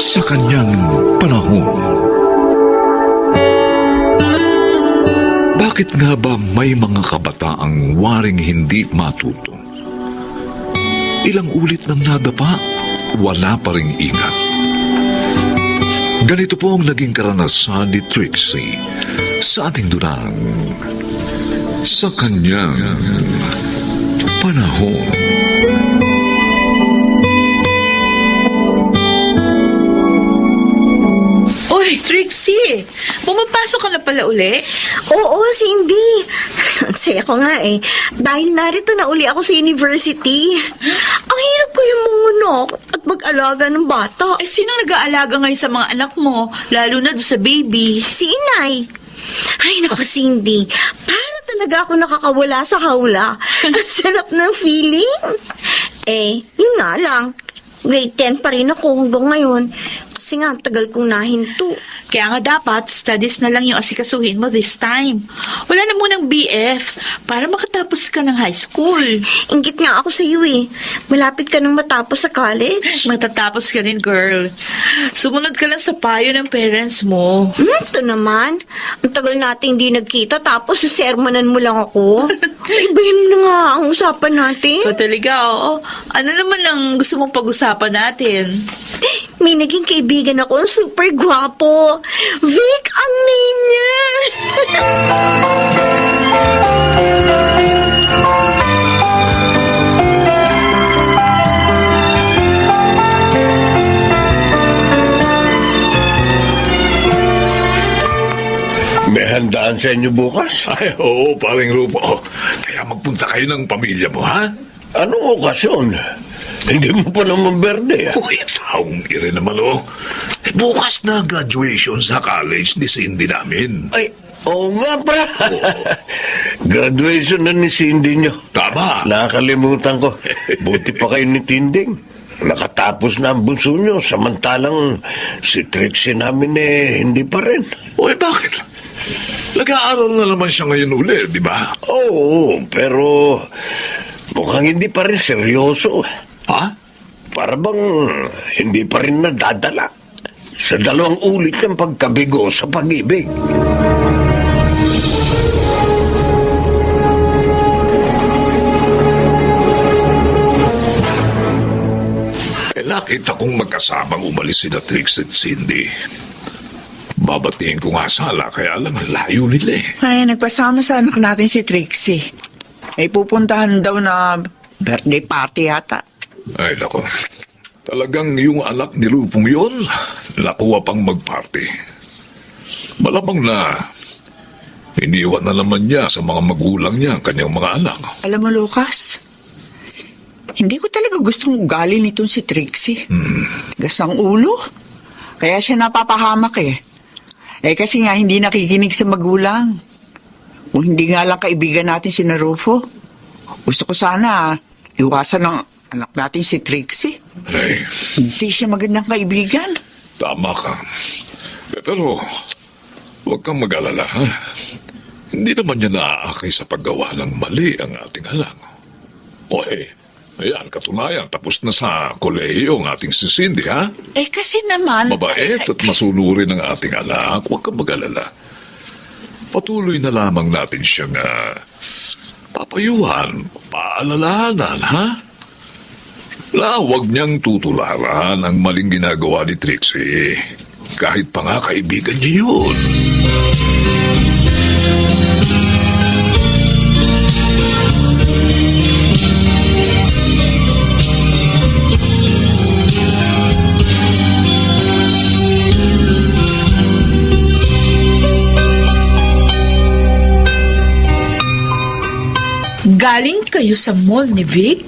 sa kanyang panahon. Bakit nga ba may mga kabataang waring hindi matuto? Ilang ulit nang nadapa, wala pa ring ingat. Ganito po ang naging karanasan ni Trixie sa ating dunang sa kanyang panahon. Oy, Trixie! Pumapasok ka na pala uli? Oo, Cindy. Ang saya ko nga eh. Dahil narito na uli ako sa university. Ang hirap ko yung munok at mag-alaga ng bata. Eh, sino nag-aalaga ngayon sa mga anak mo? Lalo na doon sa baby. Si Inay. Ay, naku, Cindy. Para talaga ako nakakawala sa hawla. Ang sarap ng feeling. Eh, yun nga lang. Grade 10 pa rin ako hanggang ngayon. Kasi nga, ang tagal kong nahinto. Kaya nga dapat, studies na lang yung asikasuhin mo this time. Wala na munang BF para makatapos ka ng high school. Inggit nga ako sa iyo eh. Malapit ka nang matapos sa college. Matatapos ka rin, girl. Sumunod ka lang sa payo ng parents mo. Ito naman. Ang tagal natin hindi nagkita tapos sermonan mo lang ako. Ibahin mo na nga ang usapan natin. Ikaw talaga, oo. Ano naman ang gusto mong pag-usapan natin? May naging kaibigan ako, super gwapo. Vic ang name niya. May handaan sa inyo bukas? Ay, oo, paring Rufo. Kaya magpunta kayo ng pamilya mo, ha? Anong okasyon? Hindi mo pa naman berde. Uy, taong ire naman, oh. Bukas na graduation sa college ni Cindy namin. Ay, oo nga pa. Graduation na ni Cindy nyo. Tama. Nakakalimutan ko. Buti pa kayo ni Tinding. Nakatapos na ang bunso nyo, samantalang si Trixie namin hindi pa rin. Uy, bakit? Nag-aaral na naman siya ngayon ulit, di ba? Oo, pero mukhang hindi pa rin seryoso. Ha? Para bang hindi pa rin nadadala sa 2 ulit ng pagkabigo sa pag-ibig. Nakita kong magkasamang umalis sina Trix at Cindy. Babatiin ko nga sala, kaya lang ang layo nila eh. Ay, nagpasama sa anak natin si Trixie. Ay, pupuntahan daw na birthday party yata. Ay, nako. Talagang yung anak ni Rupong yun, nakuha pang mag-party. Malamang na iniwan na naman niya sa mga magulang niya ang kanyang mga anak. Alam mo, Lucas, hindi ko talaga gustong ugali nitong si Trixie. Gasang ulo. Kaya siya napapahamak eh. Eh kasi nga hindi nakikinig sa magulang. Kung hindi nga lang kaibigan natin si Narufo, gusto ko sana iwasan ng anak natin si Trixie. Ay, Hindi siya magandang kaibigan. tama ka. Pero, huwag kang mag-alala, ha? Hindi naman niya naaakay sa paggawa ng mali ang ating anak. O ayan, katunayan, tapos na sa kolehiyo ang ating si Cindy, ha? Eh kasi naman... Mabait at masunurin ang ating anak. Huwag kang mag-alala. Patuloy na lamang natin siyang papayuhan, paalalahanan, ha? Huwag niyang tutularan ang maling ginagawa ni Trixie. Kahit pa nga kaibigan niya yun. Galing kayo sa mall ni Vic?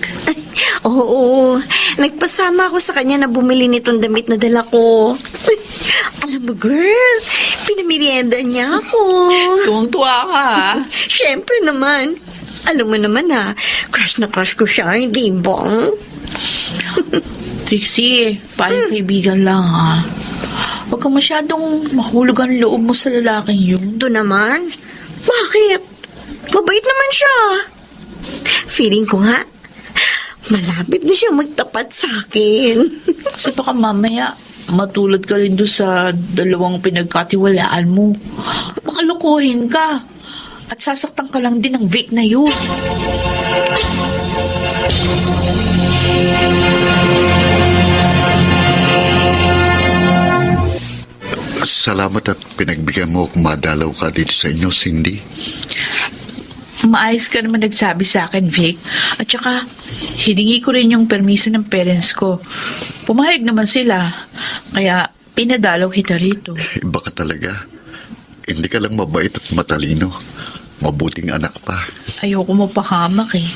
Oo, nagpasama ako sa kanya na bumili nitong damit na dala ko. Alam mo, girl, pinamerienda niya ako. Tuwang-tuwa ka, ha? Siyempre naman. Alam mo naman crush na crush ko siya, hindi ba? Trixie, parang kaibigan lang, ha? Huwag kang masyadong mahulog ang loob mo sa lalaking yun. Ito naman? Bakit? Mabait naman siya. Feeling ko malapit na siya magtapat sa akin. Kasi baka mamaya, matulad ka rin doon sa dalawang pinagkatiwalaan mo. Makalokohin ka. At sasaktan ka lang din ng Vic na yun. Salamat at pinagbigyan mo kung madalaw ka dito sa inyo, Cindy. Maayos ka naman nagsabi sa akin, Vic. At saka, hiningi ko rin yung permiso ng parents ko. Pumayag naman sila. Kaya, pinadalaw kita rito. Iba ka talaga. Hindi ka lang mabait at matalino. Mabuting anak pa. Ayoko mapahamak eh.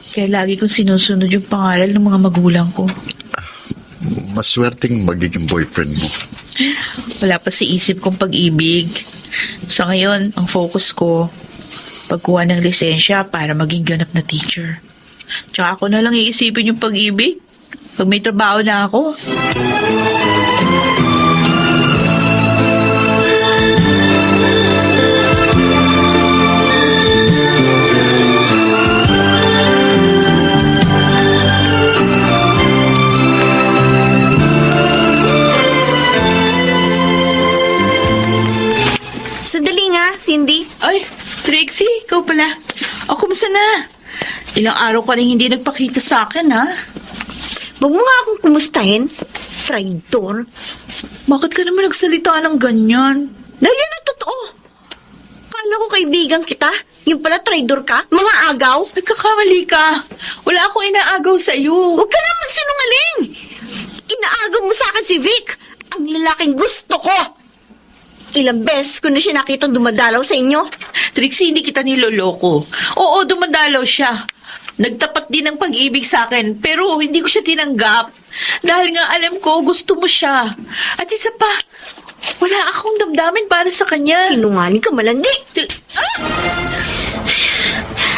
Kaya lagi kong sinusunod yung pangaral ng mga magulang ko. Maswerteng magiging boyfriend mo. Wala pa sa isip kong pag-ibig. Sa ngayon, ang focus ko, pagkuha ng lisensya para maging ganap na teacher. Tsaka ako na lang iisipin yung pag-ibig pag may trabaho na ako. Sandali nga, Cindy. Ay, Trixie, ikaw pala. O, kumusta na? Ilang araw ka rin hindi nagpakita sa akin, ha? Huwag mo nga akong kumustahin. Traitor. Bakit ka naman nagsalita ng ganyan? Dahil yan ang totoo. Kala ko kaibigan kita. Yung pala traitor ka. Mga agaw. Nagkakamali ka. Wala akong inaagaw sa iyo. Huwag ka naman sinungaling. Inaagaw mo sa akin si Vic. Ang lalaking gusto ko. Ilang beses ko na siya nakita dumadalaw sa inyo. Trixie, hindi kita niloloko. Oo, dumadalaw siya. Nagtapat din ng pag-ibig sa akin, pero hindi ko siya tinanggap. Dahil nga alam ko, gusto mo siya. At isa pa, wala akong damdamin para sa kanya. Sinungaling ka malandi. Ah!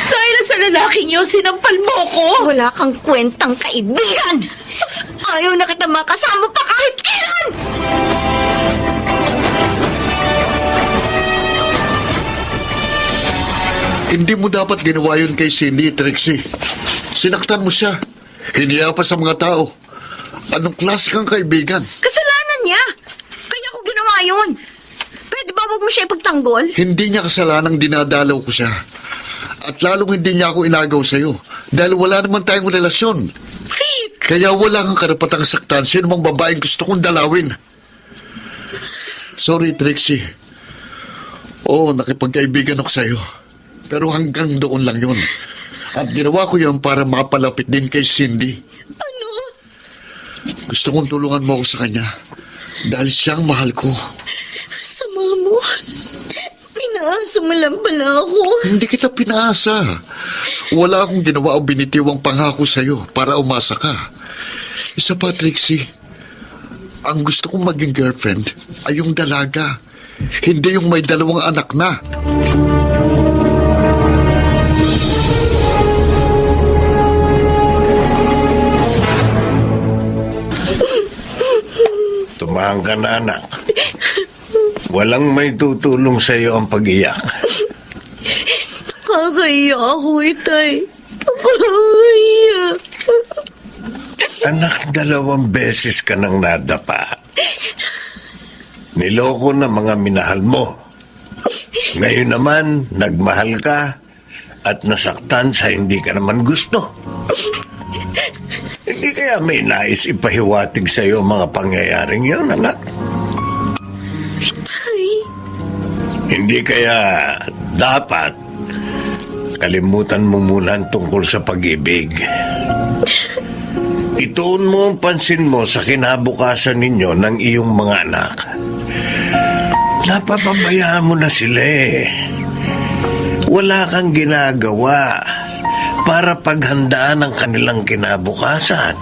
Dahil sa lalaking yun, sinampal mo ko. Wala kang kwentang kaibigan. Ayaw na kita makasama pa kahit kailan. Hindi mo dapat ginawa yun kay Cindy, Trixie. Sinaktan mo siya. Hiniya pa sa mga tao. Anong klase kang kaibigan? Kasalanan niya. Kaya ko ginawa yun. Pwede ba wag mo siya ipagtanggol? Hindi niya kasalanang dinadalaw ko siya. At lalong hindi niya ako inagaw sa'yo. Dahil wala naman tayong relasyon. Vic! Kaya wala kang karapatang saktan sino mang babaeng gusto kong dalawin. Sorry, Trixie. Oo, nakipagkaibigan ako sa'yo. Pero hanggang doon lang yun. At ginawa ko yun para makapalapit din kay Cindy. Ano? Gusto kong tulungan mo ako sa kanya. Dahil siyang mahal ko. Sama mo. Pinaasa mo lang pala ako. Hindi kita pinaasa. Wala akong ginawa o binitiwang pangako sa'yo para umasa ka. Isa pa, Trixie. Ang gusto kong maging girlfriend ay yung dalaga. Hindi yung may dalawang anak na. Tumahan ka na, anak. Walang may tutulong sa iyo ang pag-iyak. Nakakaiya ako, itay. Nakakaiya. Anak, 2 beses ka nang nadapa. Niloko na mga minahal mo. Ngayon naman, nagmahal ka at nasaktan sa hindi ka naman gusto. Hindi kaya may nais ipahiwatig sa iyo mga pangyayaring yun, anak? Itay. Hindi kaya dapat kalimutan mo muna ang tungkol sa pag-ibig. Ituon mo ang pansin mo sa kinabukasan ninyo ng iyong mga anak. Napapabayaan mo na sila eh. Wala kang ginagawa para paghandaan ang kanilang kinabukasan.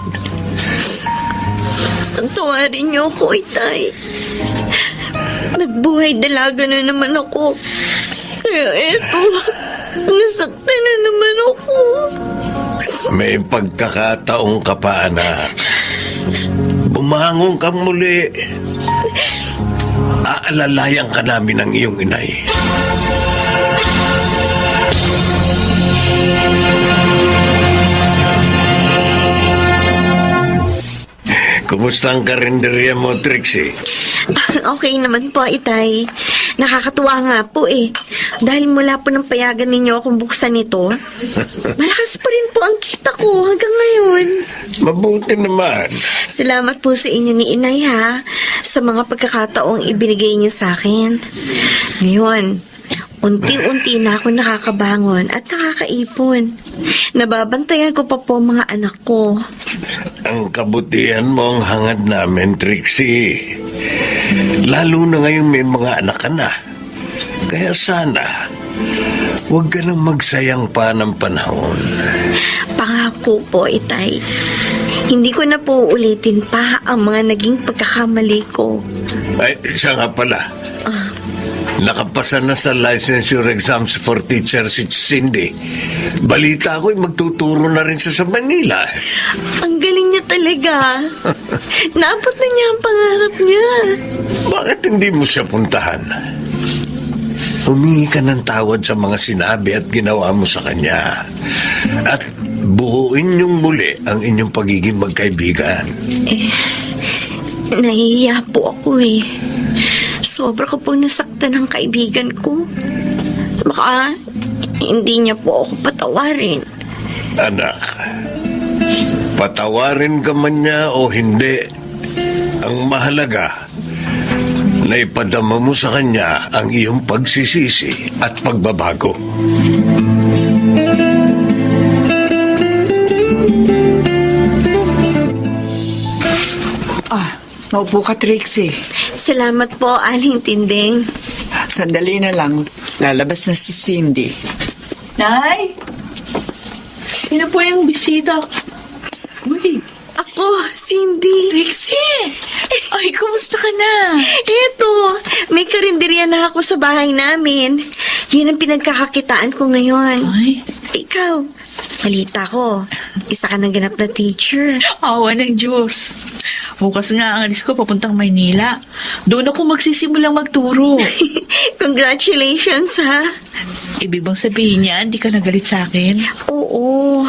Tawarin niyo ako, itay. Nagbuhay dalaga na naman ako. Kaya eto, nasaktan na naman ako. May pagkakataong ka pa, anak. Bumangon kang muli. Aalalayan ka namin ng iyong inay. Kumusta ang karinderya mo, Trixie? Okay naman po, Itay. Nakakatuwa nga po eh. Dahil mula po ng payagan ninyo akong buksan ito, malakas pa rin po ang kita ko hanggang ngayon. Mabuti naman. Salamat po sa inyo ni Inay ha, sa mga pagkakataong ibinigay niyo sa akin. Ngayon, unti-unti na ako nakakabangon at nakakaipon. Nababantayan ko pa po mga anak ko. Ang kabutihan mo ang hangad namin, Trixie. Lalo na ngayong may mga anak ka na. Kaya sana, huwag ka nang magsayang pa ng panahon. Pangako po, Itay. Hindi ko na po ulitin pa ang mga naging pagkakamali ko. Ay, siya nga pala. Nakapasa na sa licensure exams for teacher si Cindy. Balita ko'y magtuturo na rin siya sa Manila. Ang galing niya talaga. Naabot na niya ang pangarap niya. Bakit hindi mo siya puntahan? Humingi ka ng tawad sa mga sinabi at ginawa mo sa kanya. At buuin niyong muli ang inyong pagiging magkaibigan. Nahihiya po ako eh. Sobra ko pong nasaktan ng kaibigan ko. Baka hindi niya po ako patawarin. Anak, patawarin ka man niya o hindi, ang mahalaga, na ipadama mo sa kanya ang iyong pagsisisi at pagbabago. Maupo ka, Trixie. Salamat po, Aling Tinding. Sandali na lang. Lalabas na si Cindy. Nay? Sino po yung bisita? Uy, Ako, Cindy. Trixie! Ay, kumusta ka na? Eto, may karinderya na ako sa bahay namin. Yun ang pinagkakakitaan ko ngayon. Ay, Ikaw, balita ko, isa ka ng ganap na teacher. awa ng Diyos. Bukas nga ang alis ko papuntang Maynila. Doon ako magsisimulang magturo. Congratulations, ha? Ibig bang sabihin niya, hindi ka nagalit sa akin? Oo,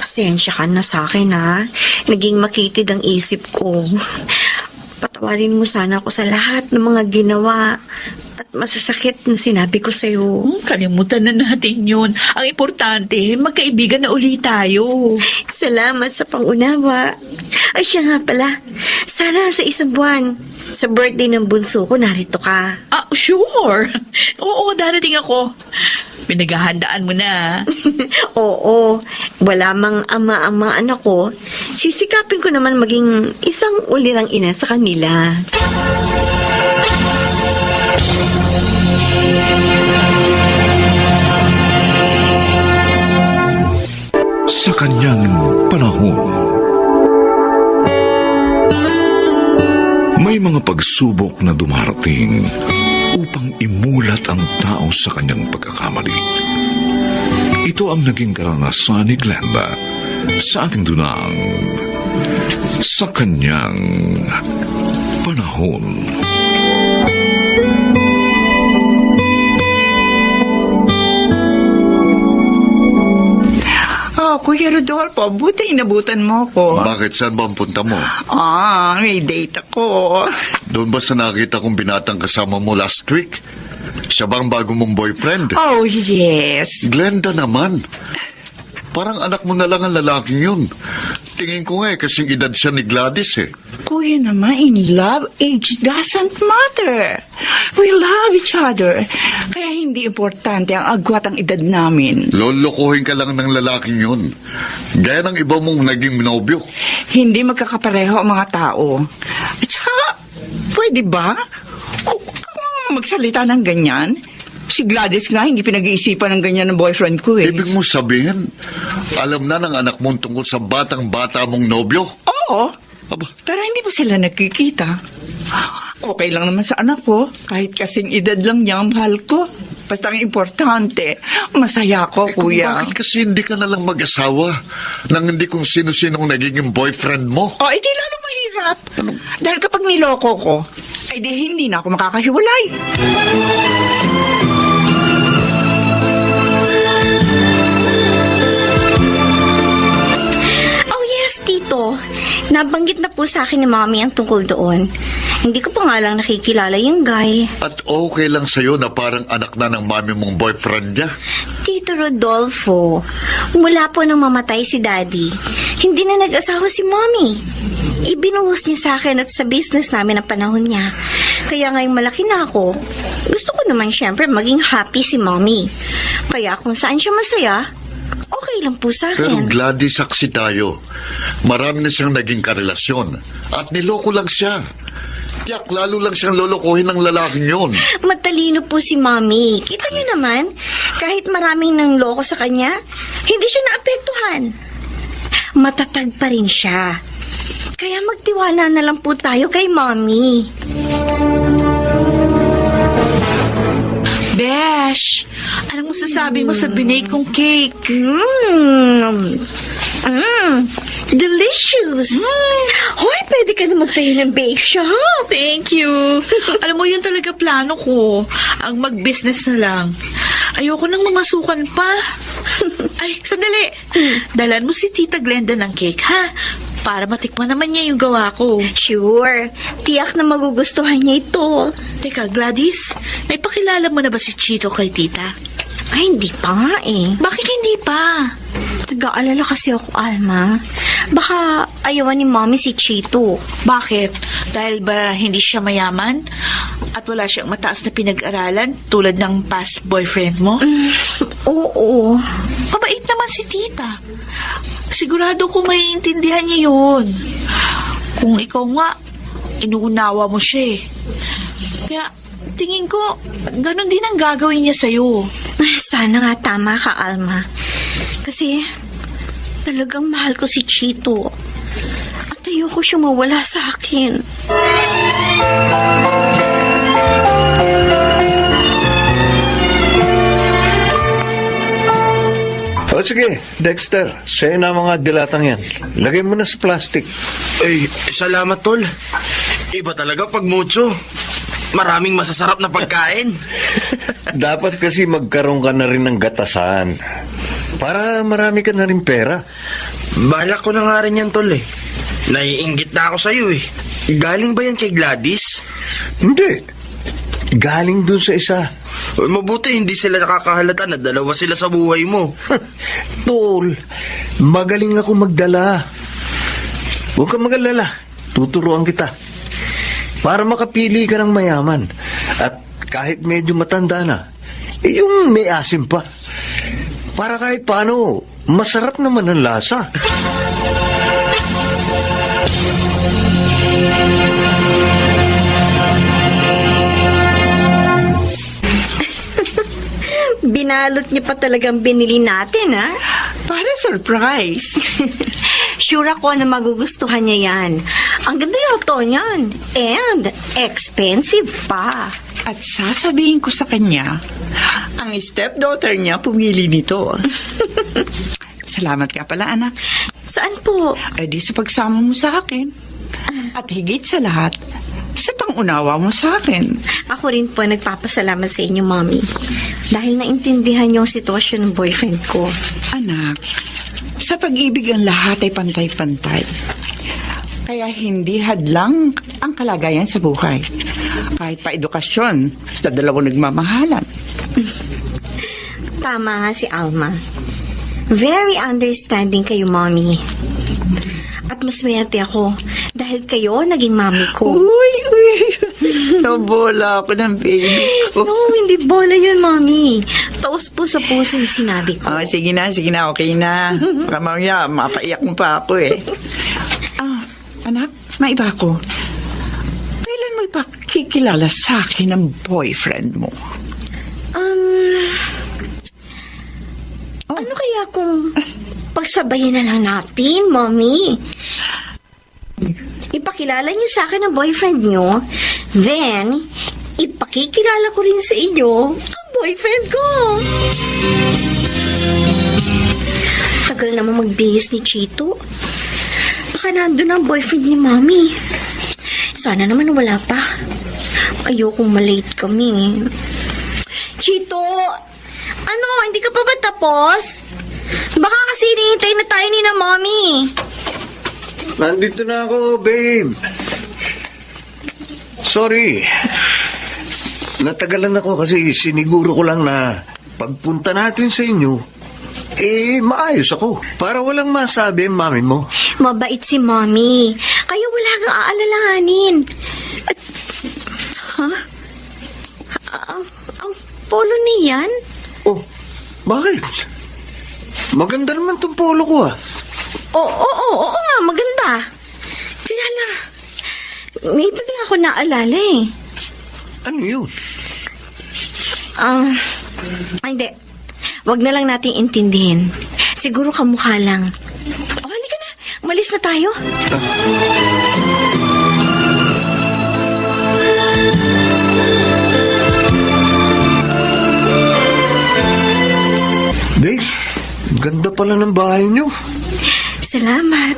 pasensya ka na sa akin, ha? Naging makitid ang isip ko. Patawarin mo sana ako sa lahat ng mga ginawa at masasakit na sinabi ko sa'yo. Kalimutan na natin yun. Ang importante, magkaibigan na uli tayo. Salamat sa pangunawa. Ay, siya nga pala. Sana sa isang buwan, sa birthday ng bunso ko, narito ka. Ah, sure. Oo, darating ako. Pinaghahandaan mo na. Oo, wala mang ama-ama anak ko. Sisikapin ko naman maging isang ulirang ina sa kanila. Sa kanyang panahon, may mga pagsubok na dumarating upang imulat ang tao sa kanyang pagkakamali. Ito ang naging karanasan ni Glenda sa ating dunang Sa Kanyang Panahon. Kuya Rodolfo, buti inabutan mo ko. Bakit? Saan ba ang punta mo? May date ako. Doon ba sa nakita kong binatang kasama mo last week? Siya ba ang bago mong boyfriend? Oh, yes. Glenda naman. Parang anak mo na lang ang lalaking yun. Tingin ko nga kasing edad siya ni Gladys eh. Kuya naman, in love, age doesn't matter. We love each other. Kaya hindi importante ang agwat ang edad namin. Lolokohin ka lang ng lalaking yun. Gaya ng iba mong naging nobyo. Hindi magkakapareho ang mga tao. At saka, pwede ba? Kung magsalita ng ganyan, si Gladys nga, hindi pinag-iisipan ng ganyan ng boyfriend ko eh. Ibig mo sabihin, alam na ng anak mong tungkol sa batang-bata mong nobyo? Oo. Aba, Pero hindi pa sila nagkikita. Okay lang naman sa anak ko. Kahit kasing edad lang niya ang mahal ko. Basta ang importante, masaya ako, kung kuya. bakit kasi hindi ka na lang mag-asawa nang hindi kung sino-sinong nagiging boyfriend mo? O, edi lalo mahirap. Dahil kapag niloko ko, ay di hindi na ako makakahiwalay. Oh yes, Tito. Nabanggit na po sa akin ni Mommy ang tungkol doon. Hindi ko pa nga lang nakikilala yung guy. At okay lang sa'yo na parang anak na ng mami mong boyfriend niya? Tito Rodolfo, mula po nang mamatay si Daddy, hindi na nag-asawa si Mommy. Ibinuhos niya sa akin at sa business namin ang panahon niya. Kaya ngayong malaki na ako, gusto ko naman syempre maging happy si Mommy. Kaya kung saan siya masaya, okay lang po sa Pero akin. Gladys, saksi tayo. Marami na siyang naging karelasyon. At niloko lang siya. Yak, lalo lang siyang lolokohin ng lalaking yun. Matalino po si Mommy. Kita niyo naman, kahit maraming nang loko sa kanya, hindi siya naapektuhan. Matatag pa rin siya. Kaya magtiwala na lang po tayo kay Mommy. Besh, anong masasabi mo sa binake kong cake? Delicious! Hoy, pwede ka na magtayo ng bake shop. Thank you. Alam mo, yun talaga plano ko. Ang mag-business na lang. Ayoko nang mamasukan pa. Ay, sandali. Dalan mo si Tita Glenda ng cake, ha? Para matikman naman niya yung gawa ko. Sure, tiyak na magugustuhan niya ito. Teka, Gladys, may pakilala mo na ba si Chito kay Tita? Ay, hindi pa nga eh. Bakit hindi pa? Nag-aalala kasi ako, Alma. Baka ayawan ni Mommy si Chito. Bakit? Dahil ba hindi siya mayaman? At wala siyang mataas na pinag-aralan tulad ng past boyfriend mo? Oo. Mabait naman si Tita. Sigurado ko maiintindihan niya yun. Kung ikaw nga, inuunawa mo siya eh. Kaya tingin ko, ganun din ang gagawin niya sa'yo. Sana nga tama ka, Alma. Kasi talagang mahal ko si Chito. At ayoko siya mawala sa akin. O sige, Dexter, sa'yo na mga dilatang yan. Lagay mo na sa plastic. Ay, salamat, tol. Iba talaga pag mucho. Maraming masasarap na pagkain. Dapat kasi magkaroon ka na rin ng gatasan. Para marami ka na rin pera. Balak ko na nga rin yan, tol eh. Naiinggit na ako sa'yo eh. Galing ba yan kay Gladys? Hindi. Galing dun sa isa. Mabuti hindi sila nakakahalata na dalawa sila sa buhay mo. Tol, magaling ako magdala. Huwag kang mag-alala. Tuturuan kita. Para makapili ka ng mayaman. At kahit medyo matanda na, yung may asim pa. Para kahit paano, masarap naman ang lasa. Binalot niya pa talagang binili natin, ha? Para surprise. Sure ako na magugustuhan niya yan. Ang ganda yata niyan. And expensive pa. At sasabihin ko sa kanya, ang stepdaughter niya pumili nito. Salamat ka pala, anak. Saan po? Eh di sa pagsama mo sa akin. At higit sa lahat, sa pangunawa mo sa akin. Ako rin po nagpapasalamat sa inyo, Mommy. Dahil naintindihan niyo ang sitwasyon ng boyfriend ko. Anak, sa pag-ibig ang lahat ay pantay-pantay. Kaya hindi hadlang ang kalagayan sa buhay. Kahit pa edukasyon sa dalawang nagmamahalan. Tama nga si Alma. Very understanding kayo, Mommy. At maswerte ako dahil kayo naging mami ko. Uy! Nabola ako ng baby ko. No, hindi bola yun, Mommy. Taos po sa puso yung sinabi ko. Oh, sige na, okay na. Baka mamaya, mapaiyak mo pa ako eh. Anak, maiba ko. Kailan mo ipakikilala sa akin ng boyfriend mo? Ano kaya kung pagsabayin na lang natin, Mommy? Ipakilala niyo sa akin ang boyfriend niyo, then, ipakikilala ko rin sa inyo ang boyfriend ko. Tagal naman magbihis ni Chito. Baka nandun ang boyfriend ni Mommy. Sana naman wala pa. Ayokong malate kami. Chito! Ano? Hindi ka pa ba tapos? Baka kasi hinihintay na tayo ni na Mommy. Nandito na ako, babe. Sorry. Natagalan ako kasi siniguro ko lang na pagpunta natin sa inyo, maayos ako. Para walang masabi ang mami mo. Mabait si Mommy. Kaya wala kang aalalahanin. At, ang polo niyan? Oh, bakit? Maganda naman tong polo ko ah. Oo nga, maganda. Kaya lang, may bigla ako naalala eh. Ano yun? Hindi. Wag na lang nating intindihin. Siguro kamukha lang. O, halika na. Umalis na tayo. Babe, ganda pala ng bahay niyo. Salamat.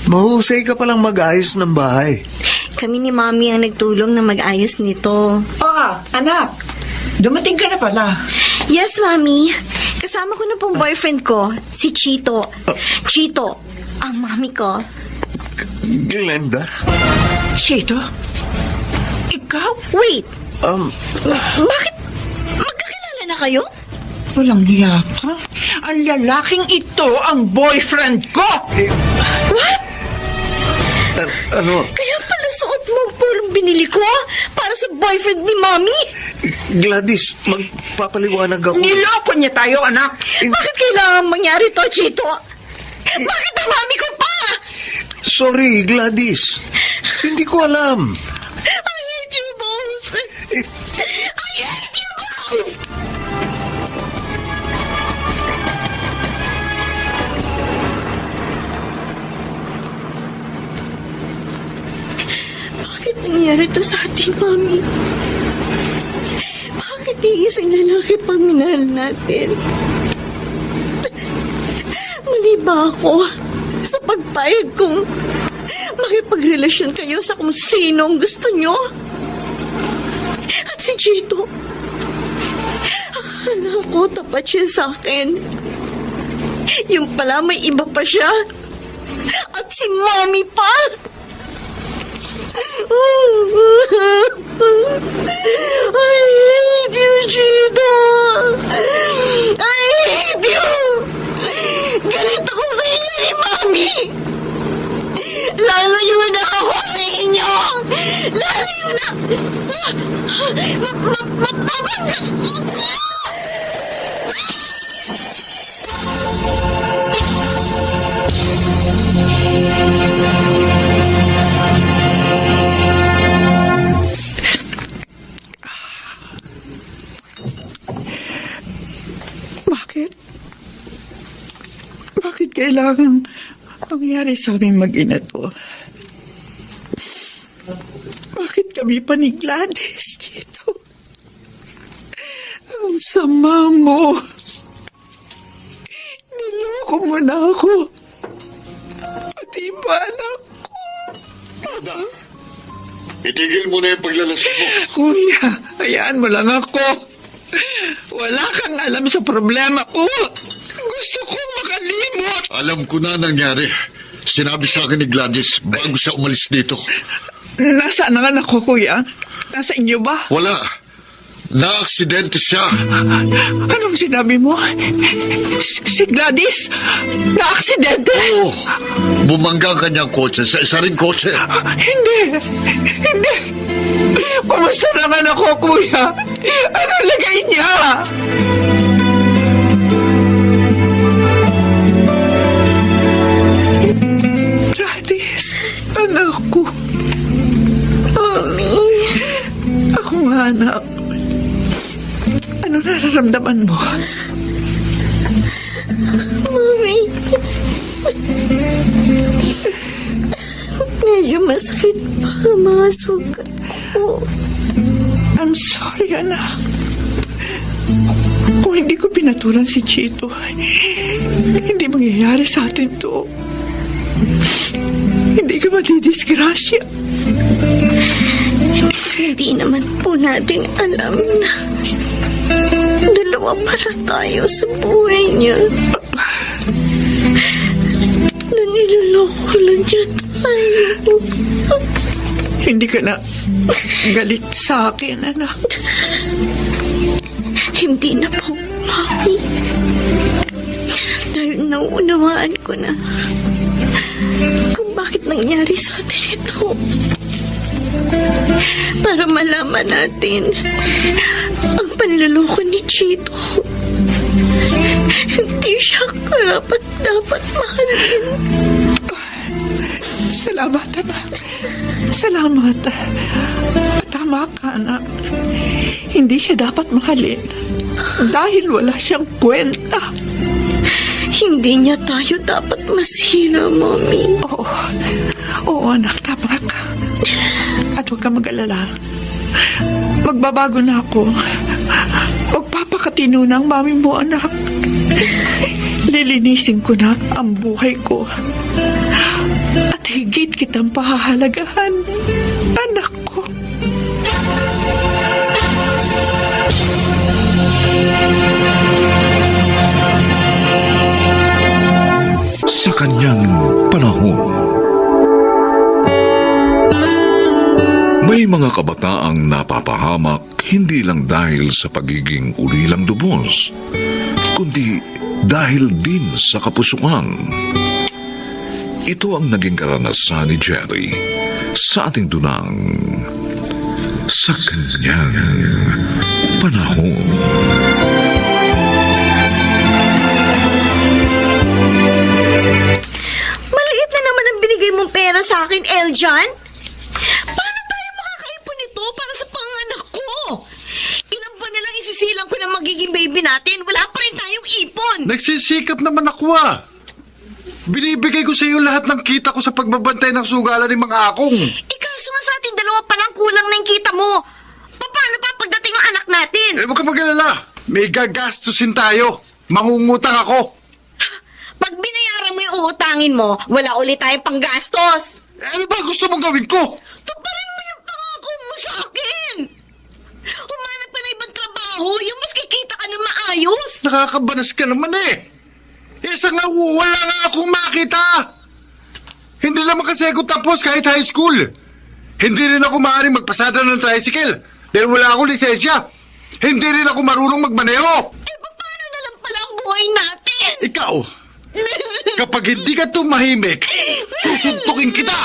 Mahusay ka palang mag-ayos ng bahay. Kami ni Mommy ang nagtulong na mag-ayos nito. Anak. Dumating ka na pala. Yes, Mommy. Kasama ko na pong boyfriend ko, si Chito. Chito, ang mami ko. Glenda? Chito? Ikaw? Wait, Um, bakit magkakilala na kayo? Walang niya ka. Ang lalaking ito ang boyfriend ko! What? ano? Kaya pala suot mo ang pulong binili ko para sa boyfriend ni Mommy? Gladys, magpapaliwanag ako. Niloko niya tayo, anak! Bakit kailangan mangyari to, Chito? Bakit ang mami ko pa? Sorry, Gladys. Hindi ko alam. I hate you both. I hate you both. Bakit nangyari to sa atin, Mami? Bakit iisang lalaki pa minahal natin? Mali ba ako sa pagpayag kong makipagrelasyon kayo sa kung sinong gusto nyo? At si Chito, akala ko tapat siya sa akin. Yung pala may iba pa siya. At si Mommy pa. I hate you, Chito. I hate you. Galit ako sa inyo ni Mommy. Lalayo na ako sa inyo. Lalayo na. Mapapagod. Bakit kailangan mangyari sa aming mag-ina to? Bakit kami pa ni Gladys dito? Ang sama mo. Niloko mo na ako. Pati ba anak ko? Itigil mo na yung paglalasing mo. Kuya, hayaan mo lang ako. Wala kang alam sa problema ko. Gusto kong makalimot. Alam ko na nangyari. Sinabi sa akin ni Gladys bago siya umalis dito. Nasaan ang anak ko, kuya? Nasa inyo ba? Wala. Na-aksidente siya. Anong sinabi mo? Si Gladys? Na-aksidente? Oo. Bumangga ang kanyang kotse sa isa ring kotse. Hindi. Kumusta naman ako, kuya? Anong lagay niya? Gladys, anak ko. Mommy. Ako nga, anak. Ano nararamdaman mo? Mommy. Medyo masakit pa ang mga sugat ko. I'm sorry, anak. Kung hindi ko pinatulan si Chito, hindi mangyayari sa atin to. Hindi ka madidisgrasya. Hindi naman po natin alam na dalawa pala tayo sa buhay niya. Niloloko lang niya tayo. Hindi ka na galit sa akin, anak. Hindi na po, Mami. Dahil nauunawaan ko na kung bakit nangyari sa atin ito. Para malaman natin ang panluloko ni Chito. Hindi siya karapat-dapat mahalin. Salamat, anak. Salamat. Tama ka, anak. Hindi siya dapat mahalin. Dahil wala siyang kwenta. Hindi niya tayo dapat masira, Mami. Oo, anak. Tama ka. At huwag ka mag-alala. Magbabago na ako. Magpapakatino na ang mami mo, anak. Lilinisin ko na ang buhay ko. At higit kitang pahahalagahan, anak ko. Sa kanyang panahon, may mga kabataang napapahamak hindi lang dahil sa pagiging ulilang lubos, kundi dahil din sa kapusukan. Ito ang naging karanasan ni Jerry sa ating dunang sa kanyang panahon. Maliit na naman ang binigay mong pera sa akin, Eljan. Paano tayo makakaipon nito para sa panganak ko? Ilang buwan na lang isisilang ko na magiging baby natin. Wala pa rin tayong ipon. Nagsisikap naman ako Binibigay ko sa iyo lahat ng kita ko sa pagbabantay ng sugalan ng mga akong. Ikaso nga sa ating dalawa palang kulang na yung kita mo. Paano pa pagdating ng anak natin? Huwag ka mag-alala. May gagastusin tayo. Mangungutang ako. Pag binayaran mo yung uutangin mo, wala ulit tayong panggastos. Ano ba gusto mong gawin ko? Tuparin mo yung pangako mo sa akin. Humanap ka na ibang trabaho, yung mas kikita ka na maayos. Nakakabanas ka naman Isa nga wala nga akong makita. Hindi naman kasi ako tapos kahit high school. Hindi rin ako maaaring magpasada ng tricycle dahil wala akong lisensya. Hindi rin ako marunong magmaneho. Paano na lang pala ang buhay natin? Ikaw, kapag hindi ka tumahimik, susuntukin kita!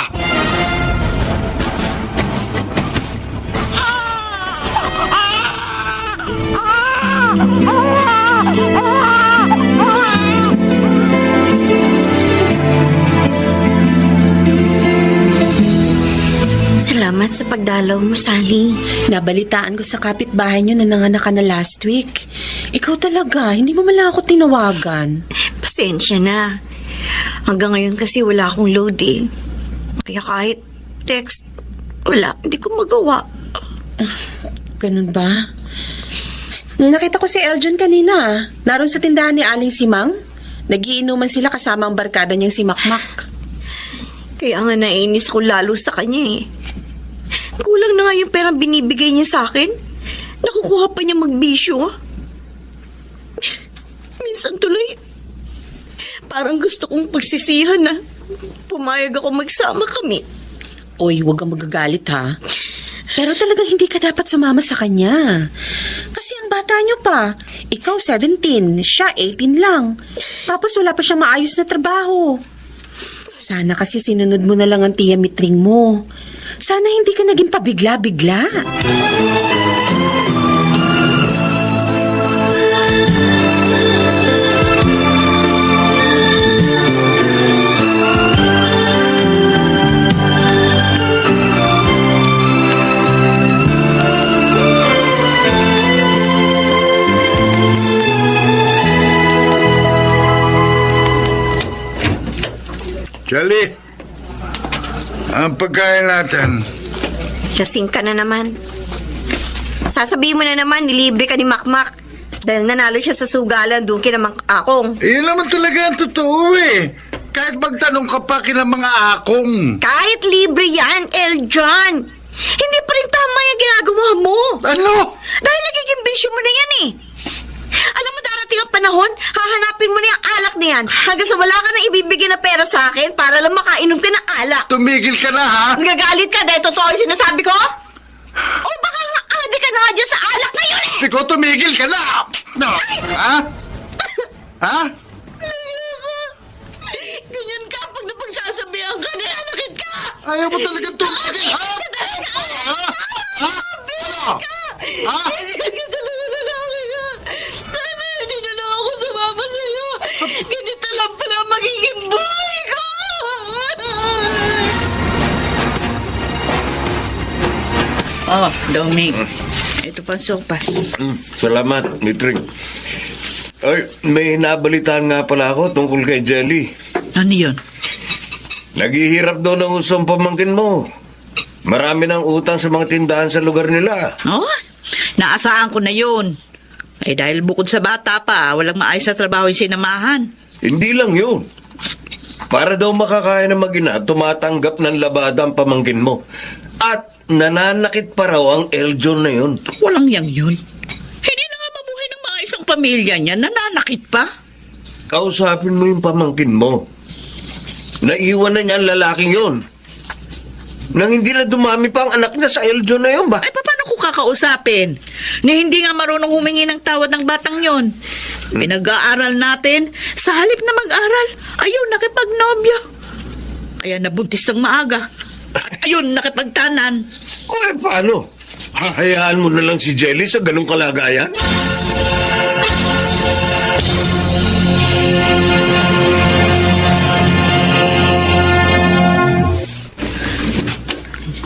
Salamat sa pagdalaw mo, Sally. Nabalitaan ko sa kapitbahay niyo na nanganak ka na last week. Ikaw talaga, hindi mo mala ako tinawagan. Pasensya na. Hanggang ngayon kasi wala akong load Kaya kahit text, wala. Hindi ko magawa. Ganun ba? Nakita ko si Eljon kanina. Naroon sa tindahan ni Aling Simang. Nagiinuman sila kasama ang barkada niyang si Makmak. Kaya nga nainis ko lalo sa kanya Kulang na nga yung perang binibigay niya sa akin. Nakukuha pa niya magbisyo. Minsan tuloy, parang gusto kong pagsisihan na pumayag ako magsama kami. Uy, huwag kang magagalit ha. Pero talagang hindi ka dapat sumama sa kanya. Kasi ang bata niyo pa. Ikaw 17, siya 18 lang. Tapos wala pa siyang maayos na trabaho. Sana kasi sinunod mo na lang ang tiya mitring mo. Sana hindi ka naging pabigla-bigla. Charlie, ang pagkain natin. Lasing ka na naman. Sasabihin mo na naman, nilibre ka ni Makmak. Dahil nanalo siya sa sugalan, doon kina akong. Iyon naman talaga ang totoo Kahit magtanong ka pa kina mga akong. Kahit libre yan, Eljon. Hindi pa rin tama yung ginagawa mo. Ano? Dahil nagiging bisyo mo na yan Alam mo, darating ang panahon, hahanapin mo na yung alak na yan. Hanggang sa wala ka na ibibigay na pera sa akin para lang makainom ka ng alak. Tumigil ka na, ha? Nagagalit ka dahil totoo yung sinasabi ko? O baka nga adik ka na nga dyan sa alak na yun eh! Ikaw, tumigil ka na! No. Ha? Ha? Ganyan ka pag napagsasabihan ka na anakit ka! Ayaw mo talagang tumigil, ha? Ha? Ha? Ano? Ha? Ganyan ka talaga lalaki ka! Tama, hindi na lang ako sumama sa'yo! Ganito lang pala magiging buhay ko! Oh, Doming. Ito pang sopas. Salamat, Mitrig. Ay, may nabalitaan nga pala ako tungkol kay Jelly. Ano yun? Naghihirap daw ng usong pamangkin mo. Marami ng utang sa mga tindahan sa lugar nila. Oh, naasahan ko na yun. Eh dahil bukod sa bata pa, walang maayos na trabaho yung sinamahan. Hindi lang yun. Para daw makakaya ng mag-ina, tumatanggap ng labada ang pamangkin mo. At nananakit pa raw ang Eljon na yun. Walang yang yun. Hindi na nga mabuhay ng maayos ang pamilya niya, nananakit pa. Kausapin mo yung pamangkin mo. Naiwan na niya ang lalaking yun. Nang hindi na dumami pa ang anak niya sa Eljon na yun ba? Ay, paano ko kakausapin? Na hindi nga marunong humingi ng tawad ng batang yon. Pinag-aaral natin, sa halip na mag-aral, ayun, nakipagnobyo. Kaya nabuntis ng maaga. At ayun, nakipagtanan. O paano? Hahayaan mo na lang si Jelly sa ganong kalagayan?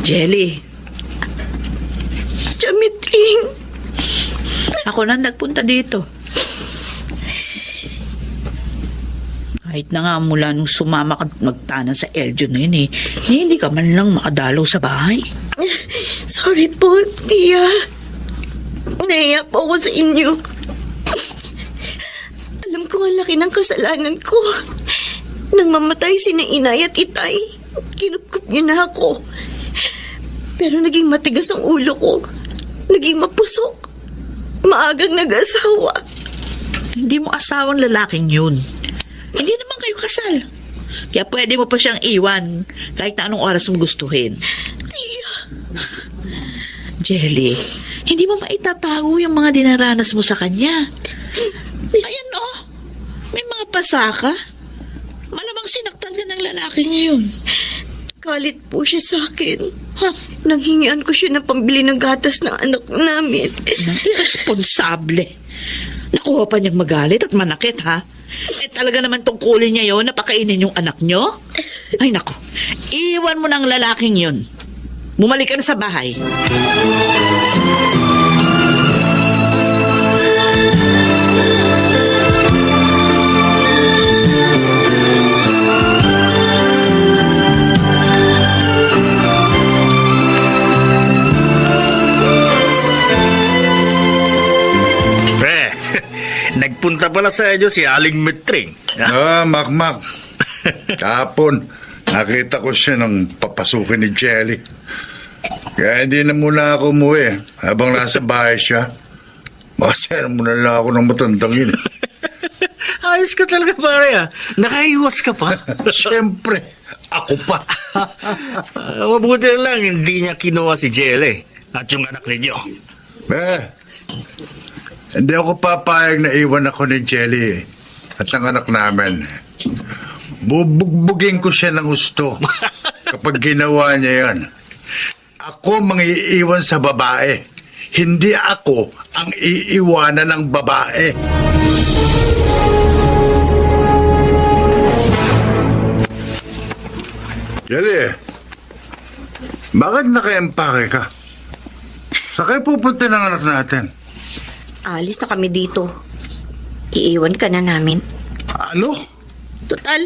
Jelly, Jamitring, ako na nagpunta dito. Kahit na nga mula nung sumama ka at magtanan sa Eljon na yun hindi ka man lang makadalaw sa bahay. sorry po, Tia. Nahiya po ako sa inyo. Alam ko ang laki ng kasalanan ko. Nang mamatay sina inay at itay, kinupkup niyo na ako. Pero naging matigas ang ulo ko. Naging mapusok. Maagang nag-asawa. Hindi mo asawang lalaking yun. Hindi naman kayo kasal. Kaya pwede mo pa siyang iwan kahit na anong oras mo gustuhin. Tia. Jelly, hindi mo maitatago yung mga dinaranas mo sa kanya. Ayan may mga pasaka. Malamang sinaktan ka ng lalaki niya yun. Galit po siya sa akin. Nanghingian ko siya ng pambili ng gatas ng anak namin. Irresponsable. Nakuha pa niyang magalit at manakit, ha? Eh talaga naman tungkulin niya yon na pakainin yung anak niyo? Ay nako, iwan mo ng lalaking yun. Bumalik ka na sa bahay. Nagpunta pala sa inyo si Aling Mitring. Makmak. Kahapon, nakita ko siya nang papasukin ni Jelly. Kaya hindi na muna ako umuwi. Habang nasa bahay siya, makasaya muna lang ako ng matandang yun. Ayos ka talaga, pare. Nakaiwas ka pa. Siyempre, ako pa. Mabuti lang hindi niya kinuha si Jelly at yung anak ninyo. Hindi ako papayag na iwan ako ni Jelly at ang anak namin. Bubugbugin ko siya ng gusto kapag ginawa niya yan. Ako mangiiwan sa babae. Hindi ako ang iiwanan ng babae. Jelly, bakit naka-empake ka? Saan kayo pupunta ng anak natin? Alis na kami dito. Iiwan ka na namin. Ano? Total,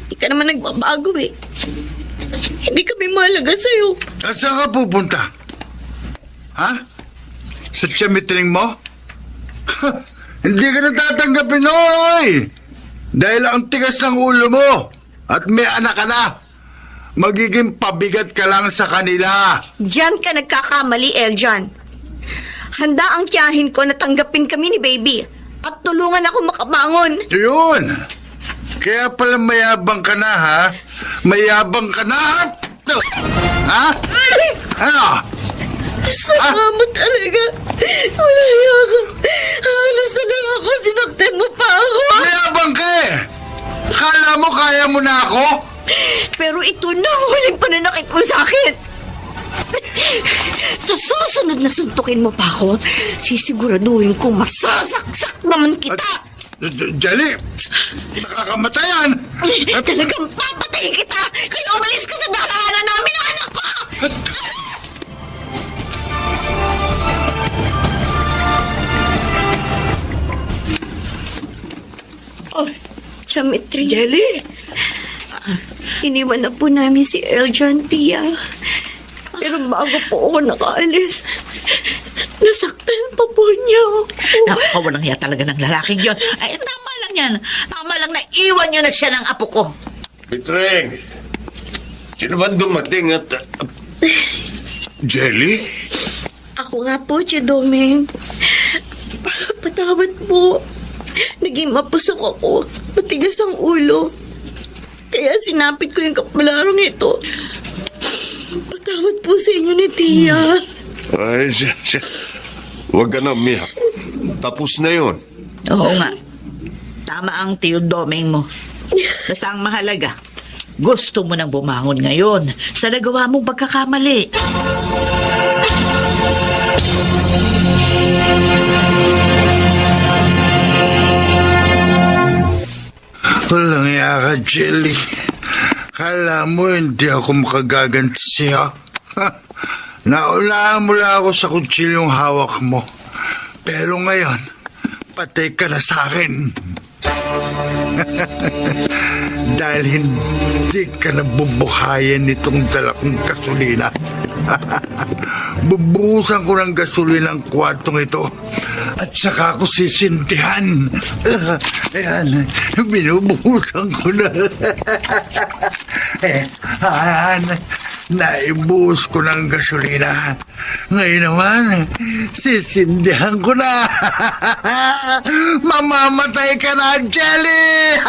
hindi ka naman nagbabago eh. Hindi kami mahalaga sa'yo. At saan ka pupunta? Ha? Sa tiyamitring mo? Hindi ka na tatanggapin, oy! Dahil ang tigas ng ulo mo at may anak ka na. Magiging pabigat ka lang sa kanila. Diyan ka nagkakamali, Eljan. Handa ang tiyahin ko na tanggapin kami ni Baby. at tulungan ako makabangon. Yun! Kaya pala mayabang ka na, ha? Mayabang ka na! Ha? Ano? Sama mo talaga. Wala ka. Halos na lang ako. Sinaktan mo pa ako. Mayabang ka eh! Kala mo kaya mo na ako? Pero ito na ang huling pananakit mo sa akin. Sa susunod na suntukin mo pa ako, sisiguraduhin ko masasaksak naman kita. Jelly! Nakakamatay yan! Talagang papatayin kita! Kaya umalis ka sa daraanan namin ng anak ko! Oh, Chamitri. Jelly! Iniwan na po namin si Eljan, Tia. Pero bago po ako nakaalis, nasaktan pa po niya ako. Napakawalang hiya talaga ng lalaking yon. Ay, tama lang yan. Tama lang na iwan niyo na siya ng apo ko. Pitreng, sino ba dumating at... Jelly? Ako nga po, Tia Domeng. Patawad po. Naging mapusok ako. Matigas ang ulo. Kaya sinapit ko yung kapalarong ito. Patawad po sa inyo ni Tia. Ay, huwag ka na umiyak. Tapos na yun. Oo nga. Tama ang Tio Domeng mo. Basta ang mahalaga, gusto mo nang bumangon ngayon sa nagawa mong pagkakamali. Walang iya ka, Jelly. Kala mo hindi ako makagaganti sa'yo. Naunahan mo lang ako sa kutsilyong hawak mo. Pero ngayon, patay ka na sa akin. Dahil hindi ka na bubuhayan nitong dala kong gasolina. Bubuhusan ko ng gasolina ang kwartong ito at saka ako sisintihan. Ayan, binubuhusan ko na. Naibuhos ko ng gasolina. Ngayon naman, sisindihan ko na. Mamamatay ka na, Jelly!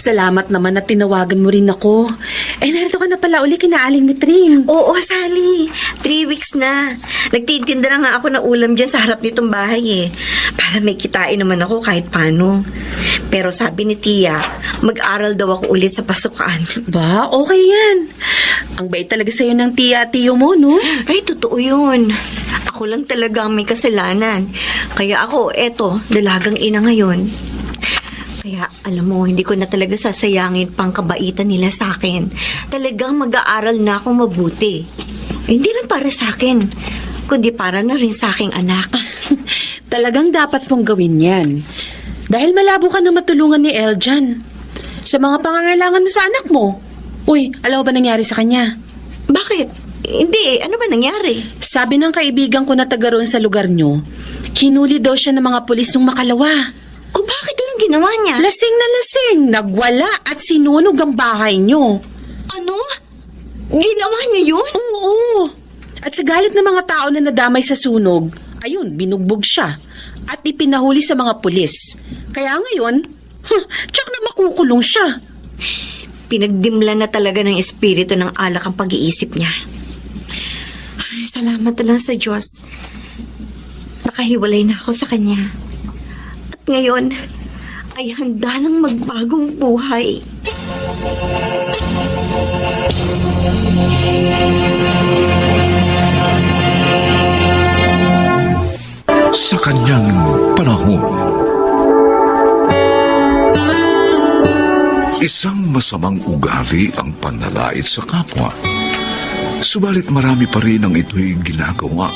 Salamat naman na tinawagan mo rin ako. Eh, narito ka na pala uli kina Aling Mitring. Oo, Sally. 3 weeks na. Nagtitinda na nga ako ng ulam dyan sa harap nitong bahay eh. Para may kitain naman ako kahit paano. Pero sabi ni Tia, mag-aral daw ako ulit sa pasukan. Ba, okay yan. Ang bait talaga sa'yo ng tiyo mo, no? Ay, totoo yun. Ako lang talaga ang may kasalanan. Kaya ako, eto, dalagang ina ngayon. Kaya, alam mo, hindi ko na talaga sasayangin pang kabaitan nila sa akin. Talagang mag-aaral na akong mabuti. Hindi lang para sa akin, kundi para na rin sa aking anak. Talagang dapat pong gawin yan. Dahil malabo ka na matulungan ni Eljan sa mga pangangailangan mo sa anak mo. Uy, alam mo ba nangyari sa kanya? Bakit? Hindi, ano ba nangyari? Sabi ng kaibigan ko na taga roon sa lugar nyo, hinuli daw siya ng mga pulis nung Makalawa. O bakit anong ginawa niya? Lasing na lasing, nagwala at sinunog ang bahay nyo. Ano? Ginawa niya yun? Oo. At sa galit ng mga tao na nadamay sa sunog, ayun, binugbog siya at ipinahuli sa mga pulis. Kaya ngayon, tsak na makukulong siya. Pinagdimla na talaga ng espiritu ng alak ang pag-iisip niya. Ay, salamat na lang sa Diyos. Nakahiwalay na ako sa kanya. At ngayon, ay handa ng magbagong buhay. Sa kanyang panahon, isang masamang ugali ang panlalait sa kapwa. Subalit marami pa rin ang ito'y ginagawa.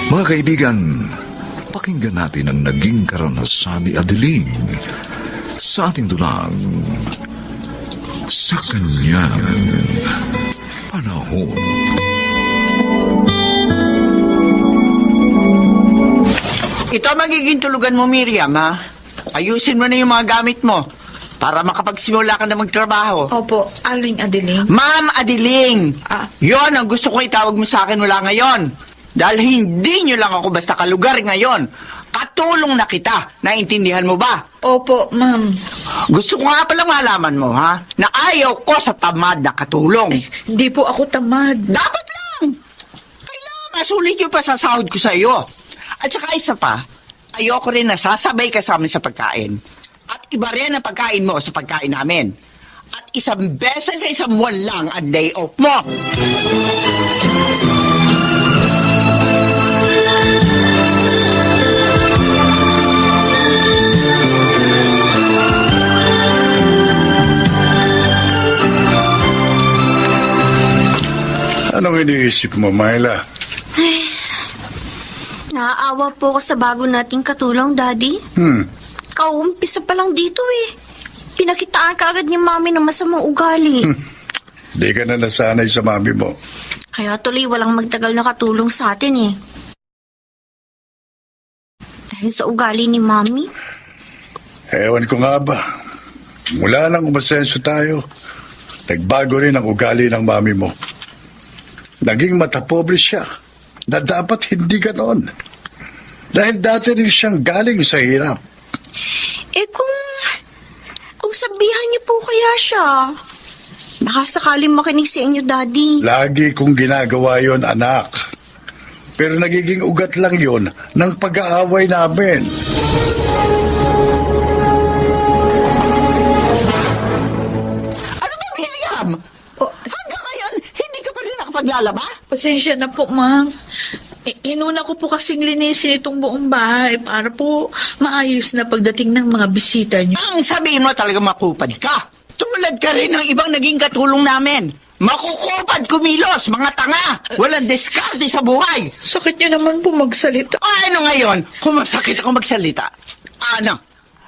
Mga kaibigan, pakinggan natin ang naging karanasan ni Adeline sa ating dulang Sa kanyang panahon. Ito ang magiging tulugan mo, Miriam, ha? Ayusin mo na yung mga gamit mo. para makapagsimula ka na magtrabaho. Opo, Aling Adeline. Ma'am Adiling! Ah. Yon ang gusto ko itawag mo sa akin mula ngayon. Dahil hindi nyo lang ako basta kalugar ngayon. Katulong na kita. Naintindihan mo ba? Opo, ma'am. Gusto ko nga palang malaman mo, ha? Na ayaw ko sa tamad na katulong. Hindi po ako tamad. Dapat lang! Kailangan masulit yung pasasahod ko sa iyo. At saka isa pa, ayoko rin na sasabay ka sa amin sa pagkain. At iba rin ang pagkain mo sa pagkain namin. At isang beses sa isang buwan lang ang day off mo. Anong iniisip mo, Myla? Naaawa po ako sa bago nating katulong, Daddy. Kaumpisa pa lang dito eh. Pinakitaan ka agad ni Mami ng masamang ugali. Di ka na nasanay sa mami mo. Kaya tuloy walang magtagal na katulong sa atin eh. Dahil sa ugali ni Mami. Ewan ko nga ba. Mula nang umasenso tayo, nagbago rin ang ugali ng mami mo. Naging matapobre siya na dapat hindi ganon. Dahil dati rin siyang galing sa hirap. Eh kung sabihan niyo po kaya siya. Baka sakaling makinig sa inyo, Daddy. Lagi kong ginagawa yon, anak. Pero nagiging ugat lang yon ng pag-aaway namin. Ano ba, Miriam? Hanggang ngayon, hindi ka pa rin nakapaglalaba? Pasensya na po, ma'am. Inuna ko po kasing linisin itong buong bahay para po maayos na pagdating ng mga bisita niyo. Ang sabihin mo talaga makupad ka. Tulad ka rin ng ibang naging katulong namin. Makukupad kumilos, mga tanga. Walang diskarte sa buhay. Sakit niyo naman po magsalita. Ano ngayon? Kung masakit ako magsalita. Ano?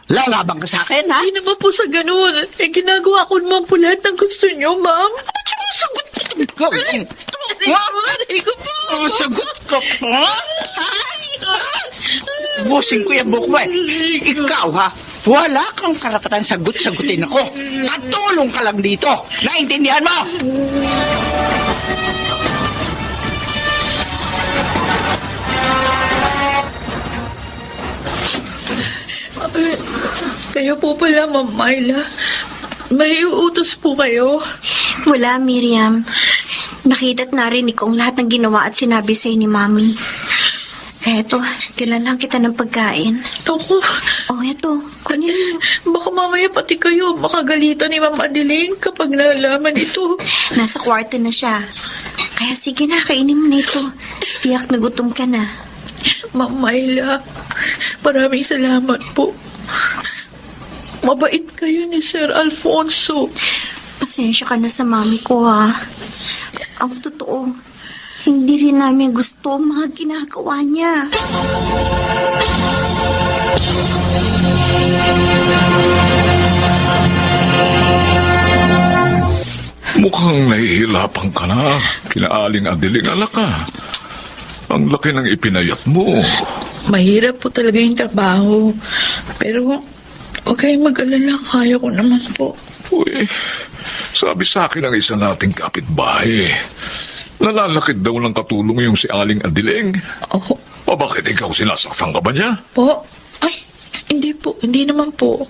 Lalabang ka sa akin, ha? Hindi naman po sa ganun. Ginagawa ko naman po lahat ng gusto niyo, ma'am. Ba't sumasagot ka? Sumasagot ka pa? Busing ko yung buhok mo eh. Ikaw, ha? Wala kang karapatang sagot-sagutin ako. Katulong ka lang dito. Naintindihan mo? Kayo po pala, Ma'am Myla. May uutos po kayo. Wala, Miriam. Nakita't narinig ko ang lahat ng ginawa at sinabi sa'yo ni Mami. Kaya ito, kailangan kita ng pagkain. Ako, Eto, kunin mo. baka mamaya pati kayo makagalitan ni Ma'am Adeline kapag nalaman ito. Nasa kwarto na siya. Kaya sige na, kainin mo na ito. Tiyak na gutom ka na. Ma'am Myla, maraming salamat po. Mabait kayo ni Sir Alfonso. Pasensya ka na sa mami ko, ha. Ang totoo, hindi rin namin gusto ang mga ginagawa niya. Mukhang nahihirapan ka na. Kinaaling Adeling, alak ka. Ang laki ng ipinayat mo. Mahirap po talaga yung trabaho. Pero, huwag kayong mag-alala. Kaya ko naman po. Uy, sabi sa akin ng isa nating kapitbahay, nalalakit daw ng katulong yung si Aling Adeling. Oh, O bakit ikaw sinasaktan ka ba niya? po. Ay, hindi po. Hindi naman po.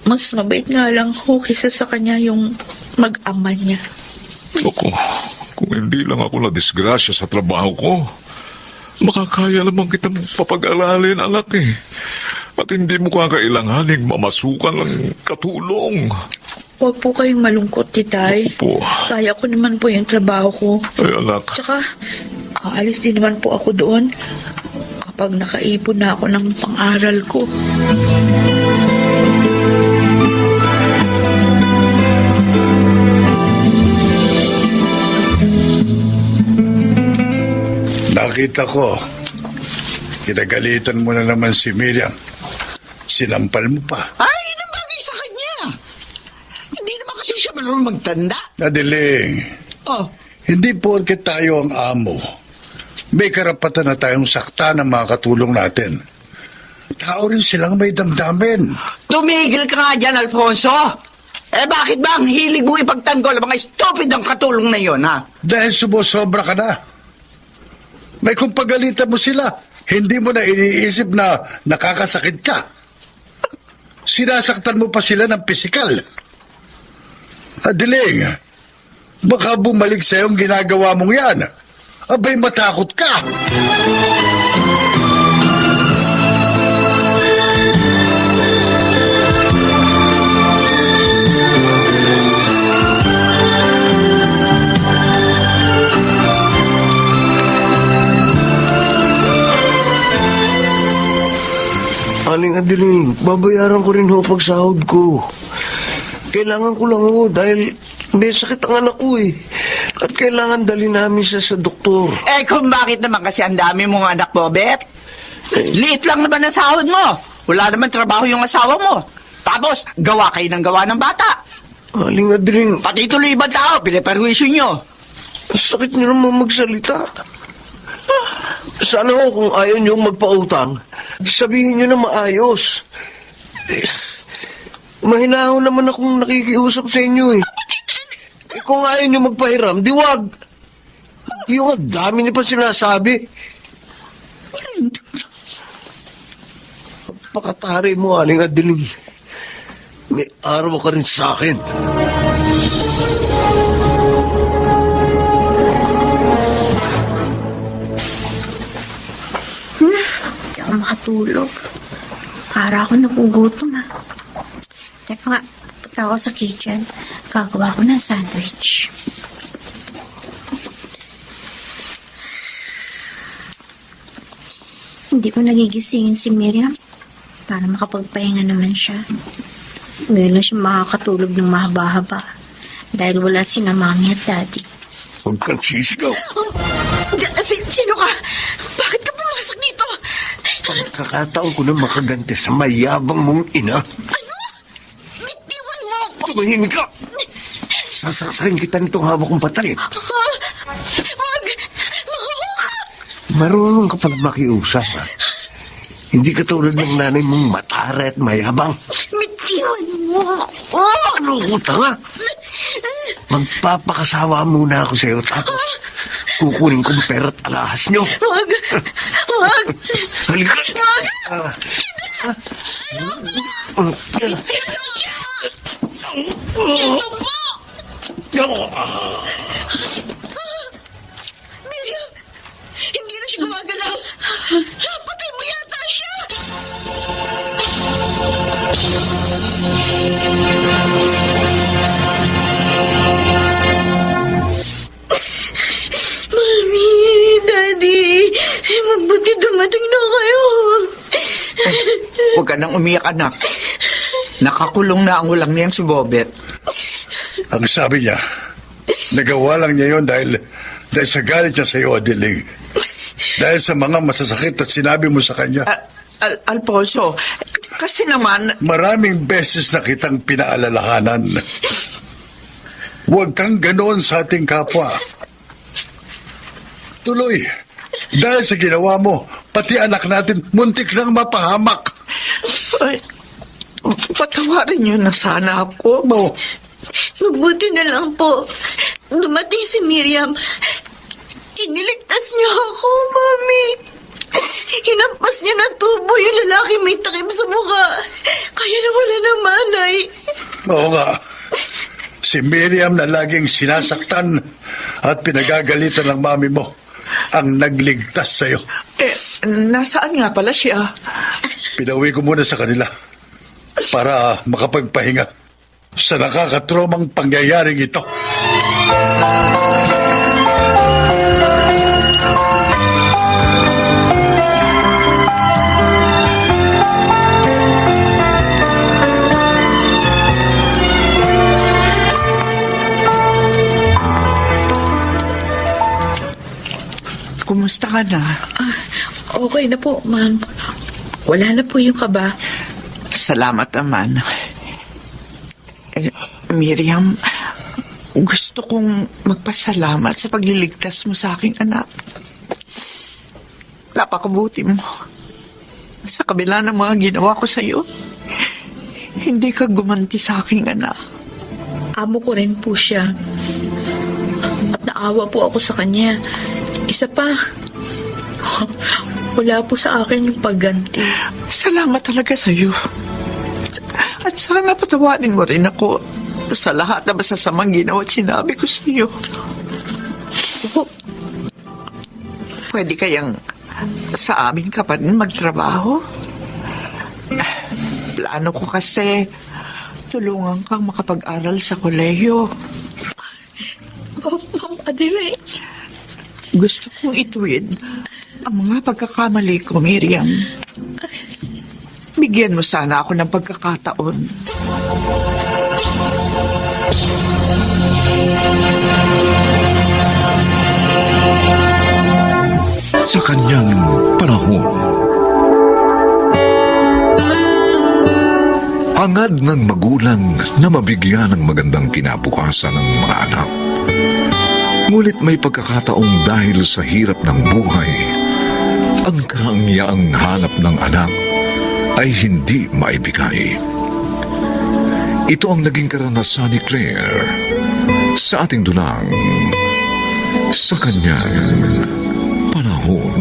Mas mabait nga lang ho kaysa sa kanya yung mag-ama niya. Ako, kung hindi lang ako na-disgrasya sa trabaho ko, makakaya naman kita papag-aralin, anak eh. At hindi mo kakailanganing mamasukan ng katulong. Huwag po kayong malungkot, titay. Opo. Kaya ko naman po yung trabaho ko. Ay, anak. Tsaka, aalis din naman po ako doon kapag nakaipon na ako ng pang-aral ko. Nakita ko, kinagalitan mo na naman si Miriam. Sinampal mo pa. Ay, nang bagay sa kanya. Hindi naman kasi siya marunong magtanda. Adeling, Oh, hindi porket tayo ang amo. May karapatan na tayong sakta ng mga katulong natin. tao rin silang may damdamin. Tumigil ka nga dyan, Alfonso! Bakit ba ang hilig mo ipagtanggol ang mga stupid ang katulong na yon, ha? Dahil sumusobra ka na. May kung pagalitan mo sila, hindi mo na iniisip na nakakasakit ka. Sinasaktan mo pa sila ng pisikal. Adiling, baka bumalik sa iyong ginagawa mong yan. Abay, matakot ka. Aling Adiling, babayaran ko rin ho pag sahod ko. Kailangan ko lang ho dahil may sakit ang anak ko eh. At kailangan dali namin siya sa doktor. Kung bakit naman kasi ang dami mong anak, Bobet? Liit lang naman ang sahod mo. Wala naman trabaho yung asawa mo. Tapos, gawa kayo ng gawa ng bata. Aling Adiling, Pati tuloy ibang tao, pinaperwisyo nyo. sakit niyo naman magsalita. Sana ho kung ayaw niyong magpautang, sabihin niyo na maayos. Mahinahon naman akong nakikiusap sa inyo eh. Kung ayaw niyo magpahiram, di wag. Yung ang dami niyo pa sinasabi. Pakatari mo, Aling Adiling. May araw ka rin sa akin. Hindi ako makatulog. Para ako nagugutom ha. Teka nga, punta ako sa kitchen. Gagawa ko ng sandwich. Hindi ko nagigisingin si Miriam para makapagpahinga naman siya. Ngayon lang siya makakatulog ng mahaba-haba dahil wala sina Mami at Daddy. Huwag kang sisigaw. Sino ka? Bakit ka pumasok dito? Pagkakataon ko na makaganti sa mayabang mong ina. Ano? Bitiwan mo ako! Tumahimik ka! Sasakin kita nitong hawak kong patalim. Wag! Marunong ka pala makiusap, ha? Hindi ka tulad ng nanay mong matara at mayabang. Bitiwan mo ako! Ano ko tanga? Magpapakasawa muna ako sa'yo tapos kukunin kong pera at alahas nyo. Wag! Wag! Halika! Wag! Ito po! Miriam! Hindi na siya gumagalaw! Patay mo yata siya! Mami, Daddy, mabuti dumating na kayo. Huwag ka nang umiyak, anak. Nakakulong na ang ulang niyang si Bobet. Ang sabi niya, nagawa lang niya yon dahil sa galit niya sa iyo, Adiling. Dahil sa mga masasakit at sinabi mo sa kanya. Alfonso, kasi naman... Maraming beses na kitang pinaalalahanan. Huwag kang ganoon sa ating kapwa. Tuloy, dahil sa ginawa mo, pati anak natin muntik nang mapahamak. Ay, patawarin niyo na sana ako. Mo, Mabuti na lang po. Dumating si Miriam. Iniligtas niya ako, Mami. Hinampas niya ng tubo yung lalaki may takip sa mukha. Kaya nawala ng malay. oo nga. Si Miriam na laging sinasaktan at pinagagalitan ng mami mo ang nagligtas sa'yo. Nasaan nga pala siya? Pinauwi ko muna sa kanila para makapagpahinga sa nakakatromang pangyayaring ito. Kumusta ka na? Okay na po, ma'am. Wala na po yung kaba. Salamat naman. Miriam, gusto kong magpasalamat sa pagliligtas mo sa aking anak. Napakabuti mo. Sa kabila ng mga ginawa ko sa'yo, hindi ka gumanti sa aking anak. Amo ko rin po siya. At naawa po ako sa kanya. Isa pa, wala po sa akin yung pagganti. Salamat talaga sa'yo. At sana patawarin mo rin ako sa lahat na masasamang ginawa at sinabi ko sa'yo. Pwede kayang sa amin ka pa rin magtrabaho? Plano ko kasi tulungan kang makapag-aral sa kolehiyo. Ma'am Adelaide. Gusto kong ituwid ang mga pagkakamali ko, Miriam. Bigyan mo sana ako ng pagkakataon. Sa kanyang panahon, hangad ng magulang na mabigyan ng magandang kinabukasan ng mga anak. Ngunit may pagkakataong dahil sa hirap ng buhay, ang kaangyaang hanap ng anak ay hindi maibigay. Ito ang naging karanasan ni Claire sa ating dunang sa kanyang panahon.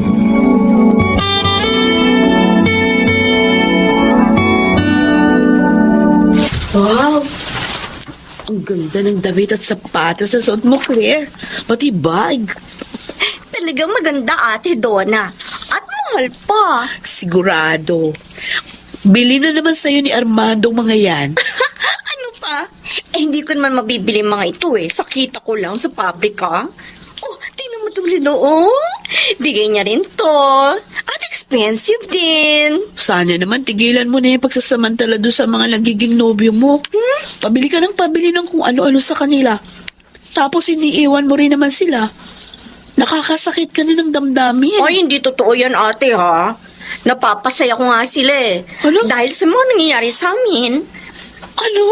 Wow! Ang ganda ng damit at sapatos na suot mo, Claire. Pati bag. Talagang maganda, Ate Donna. At mahal pa. Sigurado. Bili na naman sa'yo ni Armando mga yan. Ano pa? Hindi ko naman mabibili mga ito Sa kita ko lang sa pabrika. Oh, tingnan mo itong relo, Bigay niya rin to. At expensive din. Sana naman tigilan mo na yung pagsasamantala doon sa mga nagiging nobyo mo. Pabili ka ng pabili ng kung ano-ano sa kanila. Tapos iniiwan mo rin naman sila. Nakakasakit ka na ng damdamin. Ay, hindi totoo yan, ate, ha? Napapasaya ko nga sila Ano? Dahil sa mga nangyayari sa amin. Ano?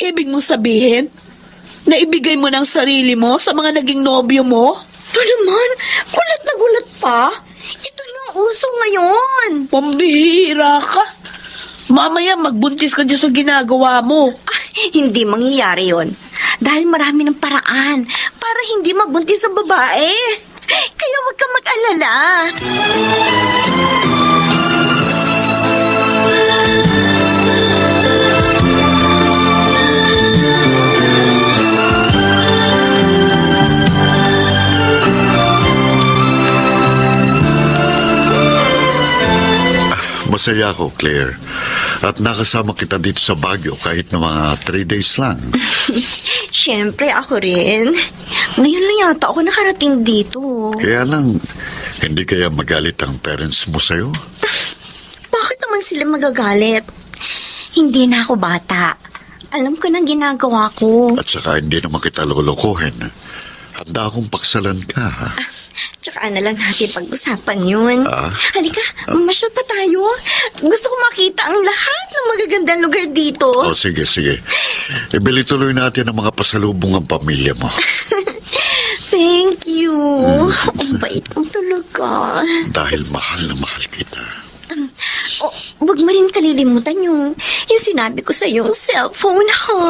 Ibig mong sabihin, na ibigay mo ng sarili mo sa mga naging nobyo mo? Ito naman, gulat na gulat pa. Ito na ang uso ngayon. Pambihira ka. Mamaya magbuntis ka dyan sa ginagawa mo. Hindi mangyayari yon. Dahil marami ng paraan para hindi mabuntis sa babae. Kaya huwag kang mag-alala. Masaya ako, Claire. At nakasama kita dito sa Baguio kahit na mga 3 days lang. Siyempre, ako rin. Ngayon lang yata ako nakarating dito. Kaya lang, hindi kaya magalit ang parents mo sa'yo? Bakit naman sila magagalit? Hindi na ako bata. Alam ko nang ginagawa ko. At saka hindi naman kita lolokohin. Handa akong paksalan ka. Tsaka na lang natin pag-usapan yun. Ah? Halika, mamasyal pa tayo. Gusto ko makita ang lahat ng magagandang lugar dito. O sige, sige. Ibili tuloy natin ang mga pasalubong ang pamilya mo. Thank you. Ang bait mo talaga. Dahil mahal na mahal kita. Huwag mo rin kalilimutan yung sinabi ko sa yung cellphone, ha?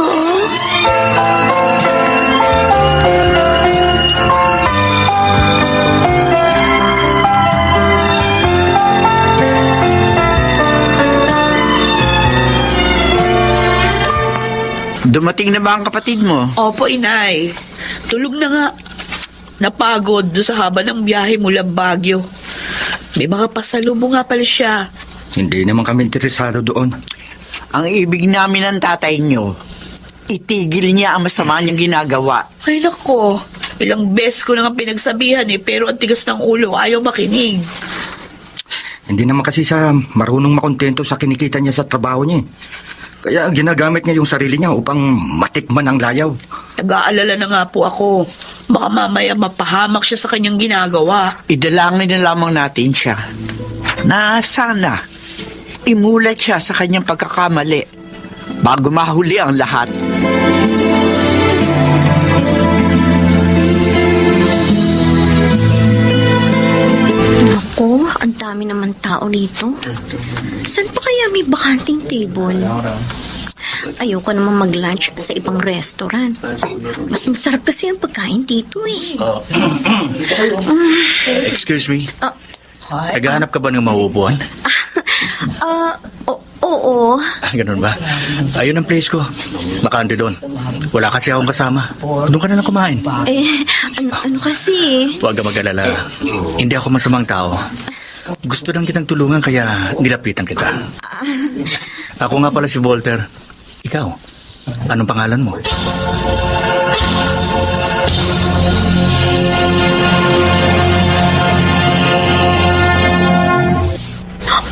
Dumating na ba ang kapatid mo? Opo, inay. Tulog na nga. Napagod doon sa haba ng biyahe mula Baguio. May mga pasalubong nga pala siya. Hindi naman kami interesado doon. Ang ibig namin ng tatay nyo, itigil niya ang masama niyang ginagawa. Ay nako, ilang beses ko na nga pinagsabihan pero ang tigas ng ulo, ayaw makinig. Hindi naman kasi siya marunong makontento sa kinikita niya sa trabaho niya. Kaya ginagamit niya yung sarili niya upang matikman ang layaw. Nag-aalala na nga po ako. Baka mamaya mapahamak siya sa kanyang ginagawa. Idalangin na lamang natin siya na sana imulat siya sa kanyang pagkakamali bago mahuli ang lahat. Naku, ang dami naman tao dito. Saan pa kaya may bakanting table? Ayoko naman mag-lunch sa ibang restaurant. Mas masarap kasi ang pagkain dito eh. Excuse me. Naghahanap ka ba ng mauupuan? Oo. Ganun ba? Ayun ang place ko. Bakante doon. Wala kasi akong kasama. Doon ka na lang kumain. Ano kasi? Huwag ka mag-alala. Hindi ako masamang tao. Gusto lang kitang tulungan kaya nilapitan kita. Ako nga pala si Walter. Ikaw, anong pangalan mo?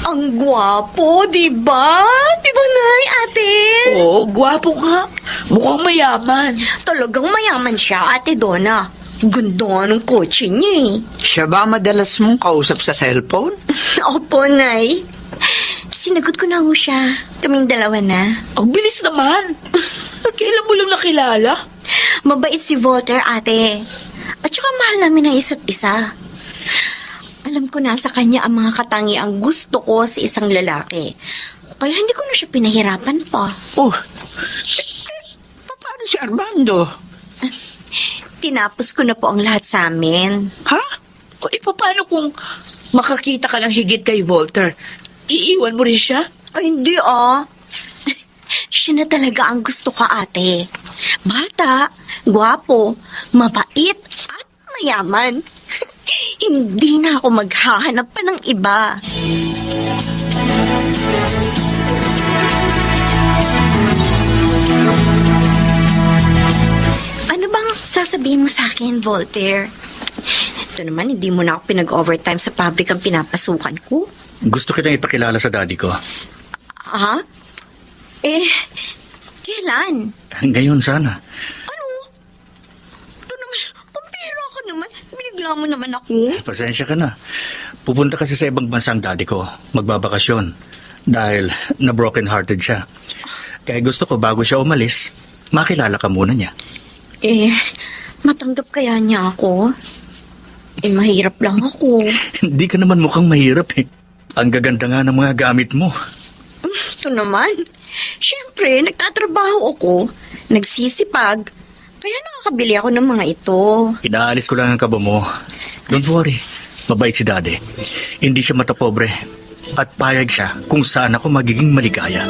Ang gwapo, di ba? Di ba, Nay, ate? Oo, gwapo nga. Mukhang mayaman. Talagang mayaman siya, ate Donna. Ganda ng kotse niya eh. Siya ba madalas mong kausap sa cellphone? Opo, Nay. Sinagot ko na ho siya. Kaming dalawa na. Ang bilis naman. Kailan mo lang nakilala? Mabait si Walter, ate. At saka mahal namin ang isa't isa. Alam ko na sa kanya ang mga katangiang gusto ko sa isang lalaki. Kaya hindi ko na siya pinahirapan pa. Oh, paano si Armando? Tinapos ko na po ang lahat sa amin. Ha? O paano kung makakita ka ng higit kay Walter? Iiwan mo rin siya? Ay, hindi ah. Siya na talaga ang gusto ko, ate. Bata, gwapo, mabait, at mayaman. Hindi na ako maghahanap pa ng iba. Ano bang sasabihin mo sa akin, Voltaire? Ito naman, hindi mo na ako pinag-overtime sa pabrikang pinapasukan ko. Gusto kitang ipakilala sa daddy ko. Ha? Kailan? Ngayon sana. Ano? Ito naman, pampira ka naman. Binigla mo naman ako. Pasensya ka na. Pupunta kasi sa ibang bansa ang daddy ko. Magbabakasyon. Dahil na broken hearted siya. Kaya gusto ko bago siya umalis, makilala ka muna niya. Matanggap kaya niya ako? Mahirap lang ako. Hindi ka naman mukhang mahirap eh. Ang gaganda nga ng mga gamit mo. Ito naman. Siyempre, nagtatrabaho ako. Nagsisipag. Kaya nakakabili ako ng mga ito. Inaalis ko lang ang kaba mo. Don't worry. Mabait si daddy. Hindi siya matapobre. At payag siya kung saan ako magiging maligaya.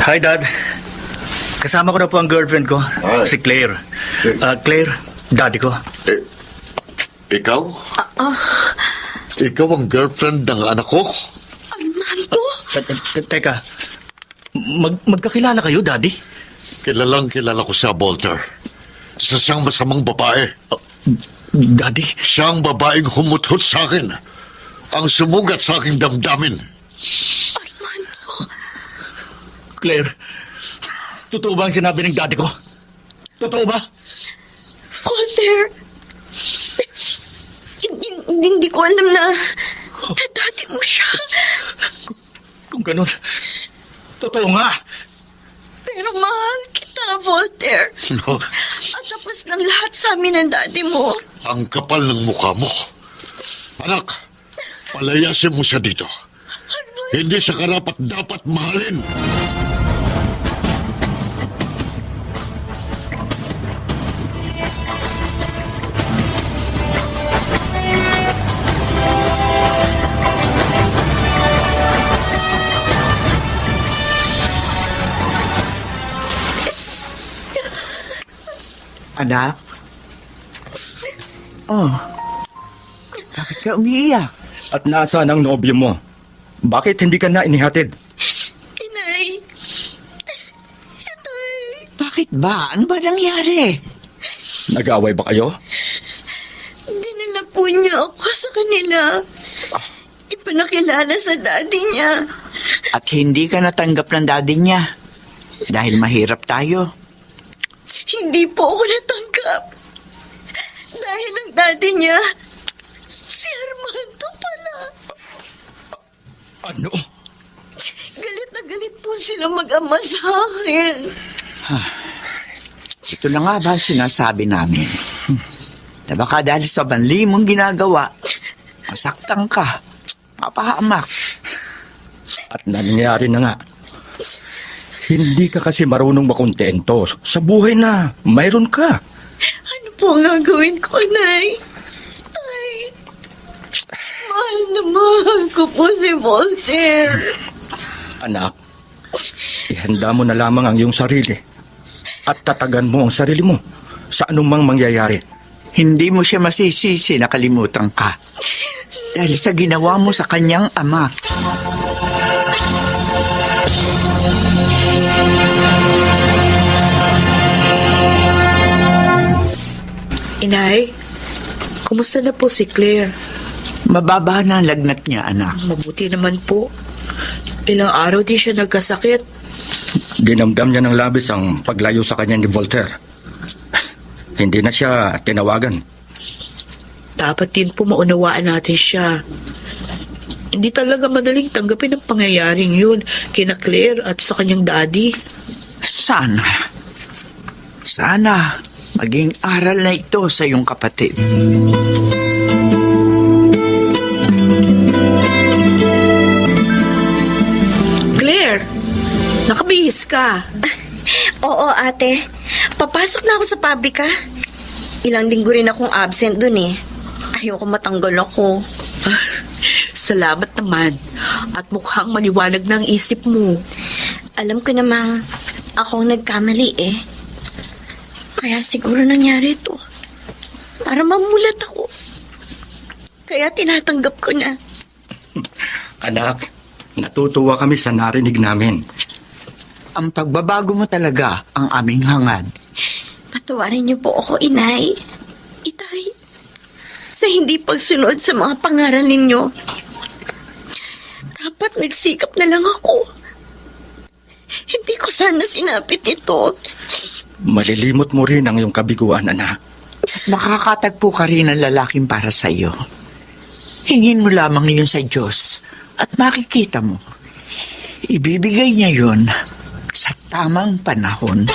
Hi, Dad. Kasama ko na po ang girlfriend ko, si Claire. Claire, daddy ko. Ikaw? Ikaw ang girlfriend ng anak ko? Armando? Teka, magkakilala kayo, daddy? Kilalang kilala ko sa Walter. Sa siyang masamang babae. Daddy? Siyang babaeng humuthot sa akin. Ang sumugat sa aking damdamin. Claire, totoo ba ang sinabi ng daddy ko? Totoo ba? Walter, hindi ko alam na dati mo siya. Kung ganun, totoo nga. Pero mahal kita, Walter. No, At tapos ng lahat sa amin ng daddy mo. ang kapal ng mukha mo. Anak, palayasin mo siya dito. Hindi siya karapat dapat mahalin. Anak? Oh, bakit ka umiiyak? At nasaan ang nobyo mo? Bakit hindi ka na inihatid? Inay. Bakit ba? Ano ba nangyari? Nag-away ba kayo? Dinala po niya ako sa kanila. Ipanakilala sa daddy niya. At hindi ka natanggap ng daddy niya. Dahil mahirap tayo. Hindi po ako natanggap. Dahil ang daddy niya, si Armando pala. Ano? Galit na galit po sila mag-ama sa akin. Ito na nga ba ang sinasabi namin? Na baka dahil sa banli mong ginagawa, masaktan ka, mapahamak. At nangyari na nga. Hindi ka kasi marunong makontento sa buhay na mayroon ka. Ano po ang gagawin ko, Nay? Ay, mahal na mahal ko po si Voltaire. Anak, ihanda mo na lamang ang iyong sarili at tatagan mo ang sarili mo sa anumang mangyayari. Hindi mo siya masisisi na kalimutan ka. Dahil sa ginawa mo sa kanyang ama. Inay, kumusta na po si Claire? Mababa na ang lagnat niya, anak. Mabuti naman po. Ilang araw din siya nagkasakit. Ginamdam niya ng labis ang paglayo sa kanya ni Voltaire. Hindi na siya tinawagan. Dapat din po maunawaan natin siya. Hindi talaga madaling tanggapin ang pangyayaring yun kina Claire at sa kanyang daddy. Sana maging aral na ito sa iyong kapatid. Claire, nakabihis ka. Oo, ate. Papasok na ako sa pabrika. Ilang linggo rin akong absent dun eh. Ayoko matanggal ako. Salamat naman. At mukhang maliwanag na ang isip mo. Alam ko namang akong nagkamali eh. Kaya siguro nangyari ito. Para mamulat ako. Kaya tinatanggap ko na. Anak, natutuwa kami sa narinig namin. Ang pagbabago mo talaga ang aming hangad. Patawarin niyo po ako, Inay. Itay. Sa hindi pagsunod sa mga pangaral ninyo. Dapat nagsikap na lang ako. Hindi ko sana sinapit ito. Malilimot mo rin ang iyong kabiguan, anak. At makakatagpo ka rin ng lalaking para sa iyo. Hingin mo lamang yun sa Diyos at makikita mo. Ibibigay niya yun sa tamang panahon.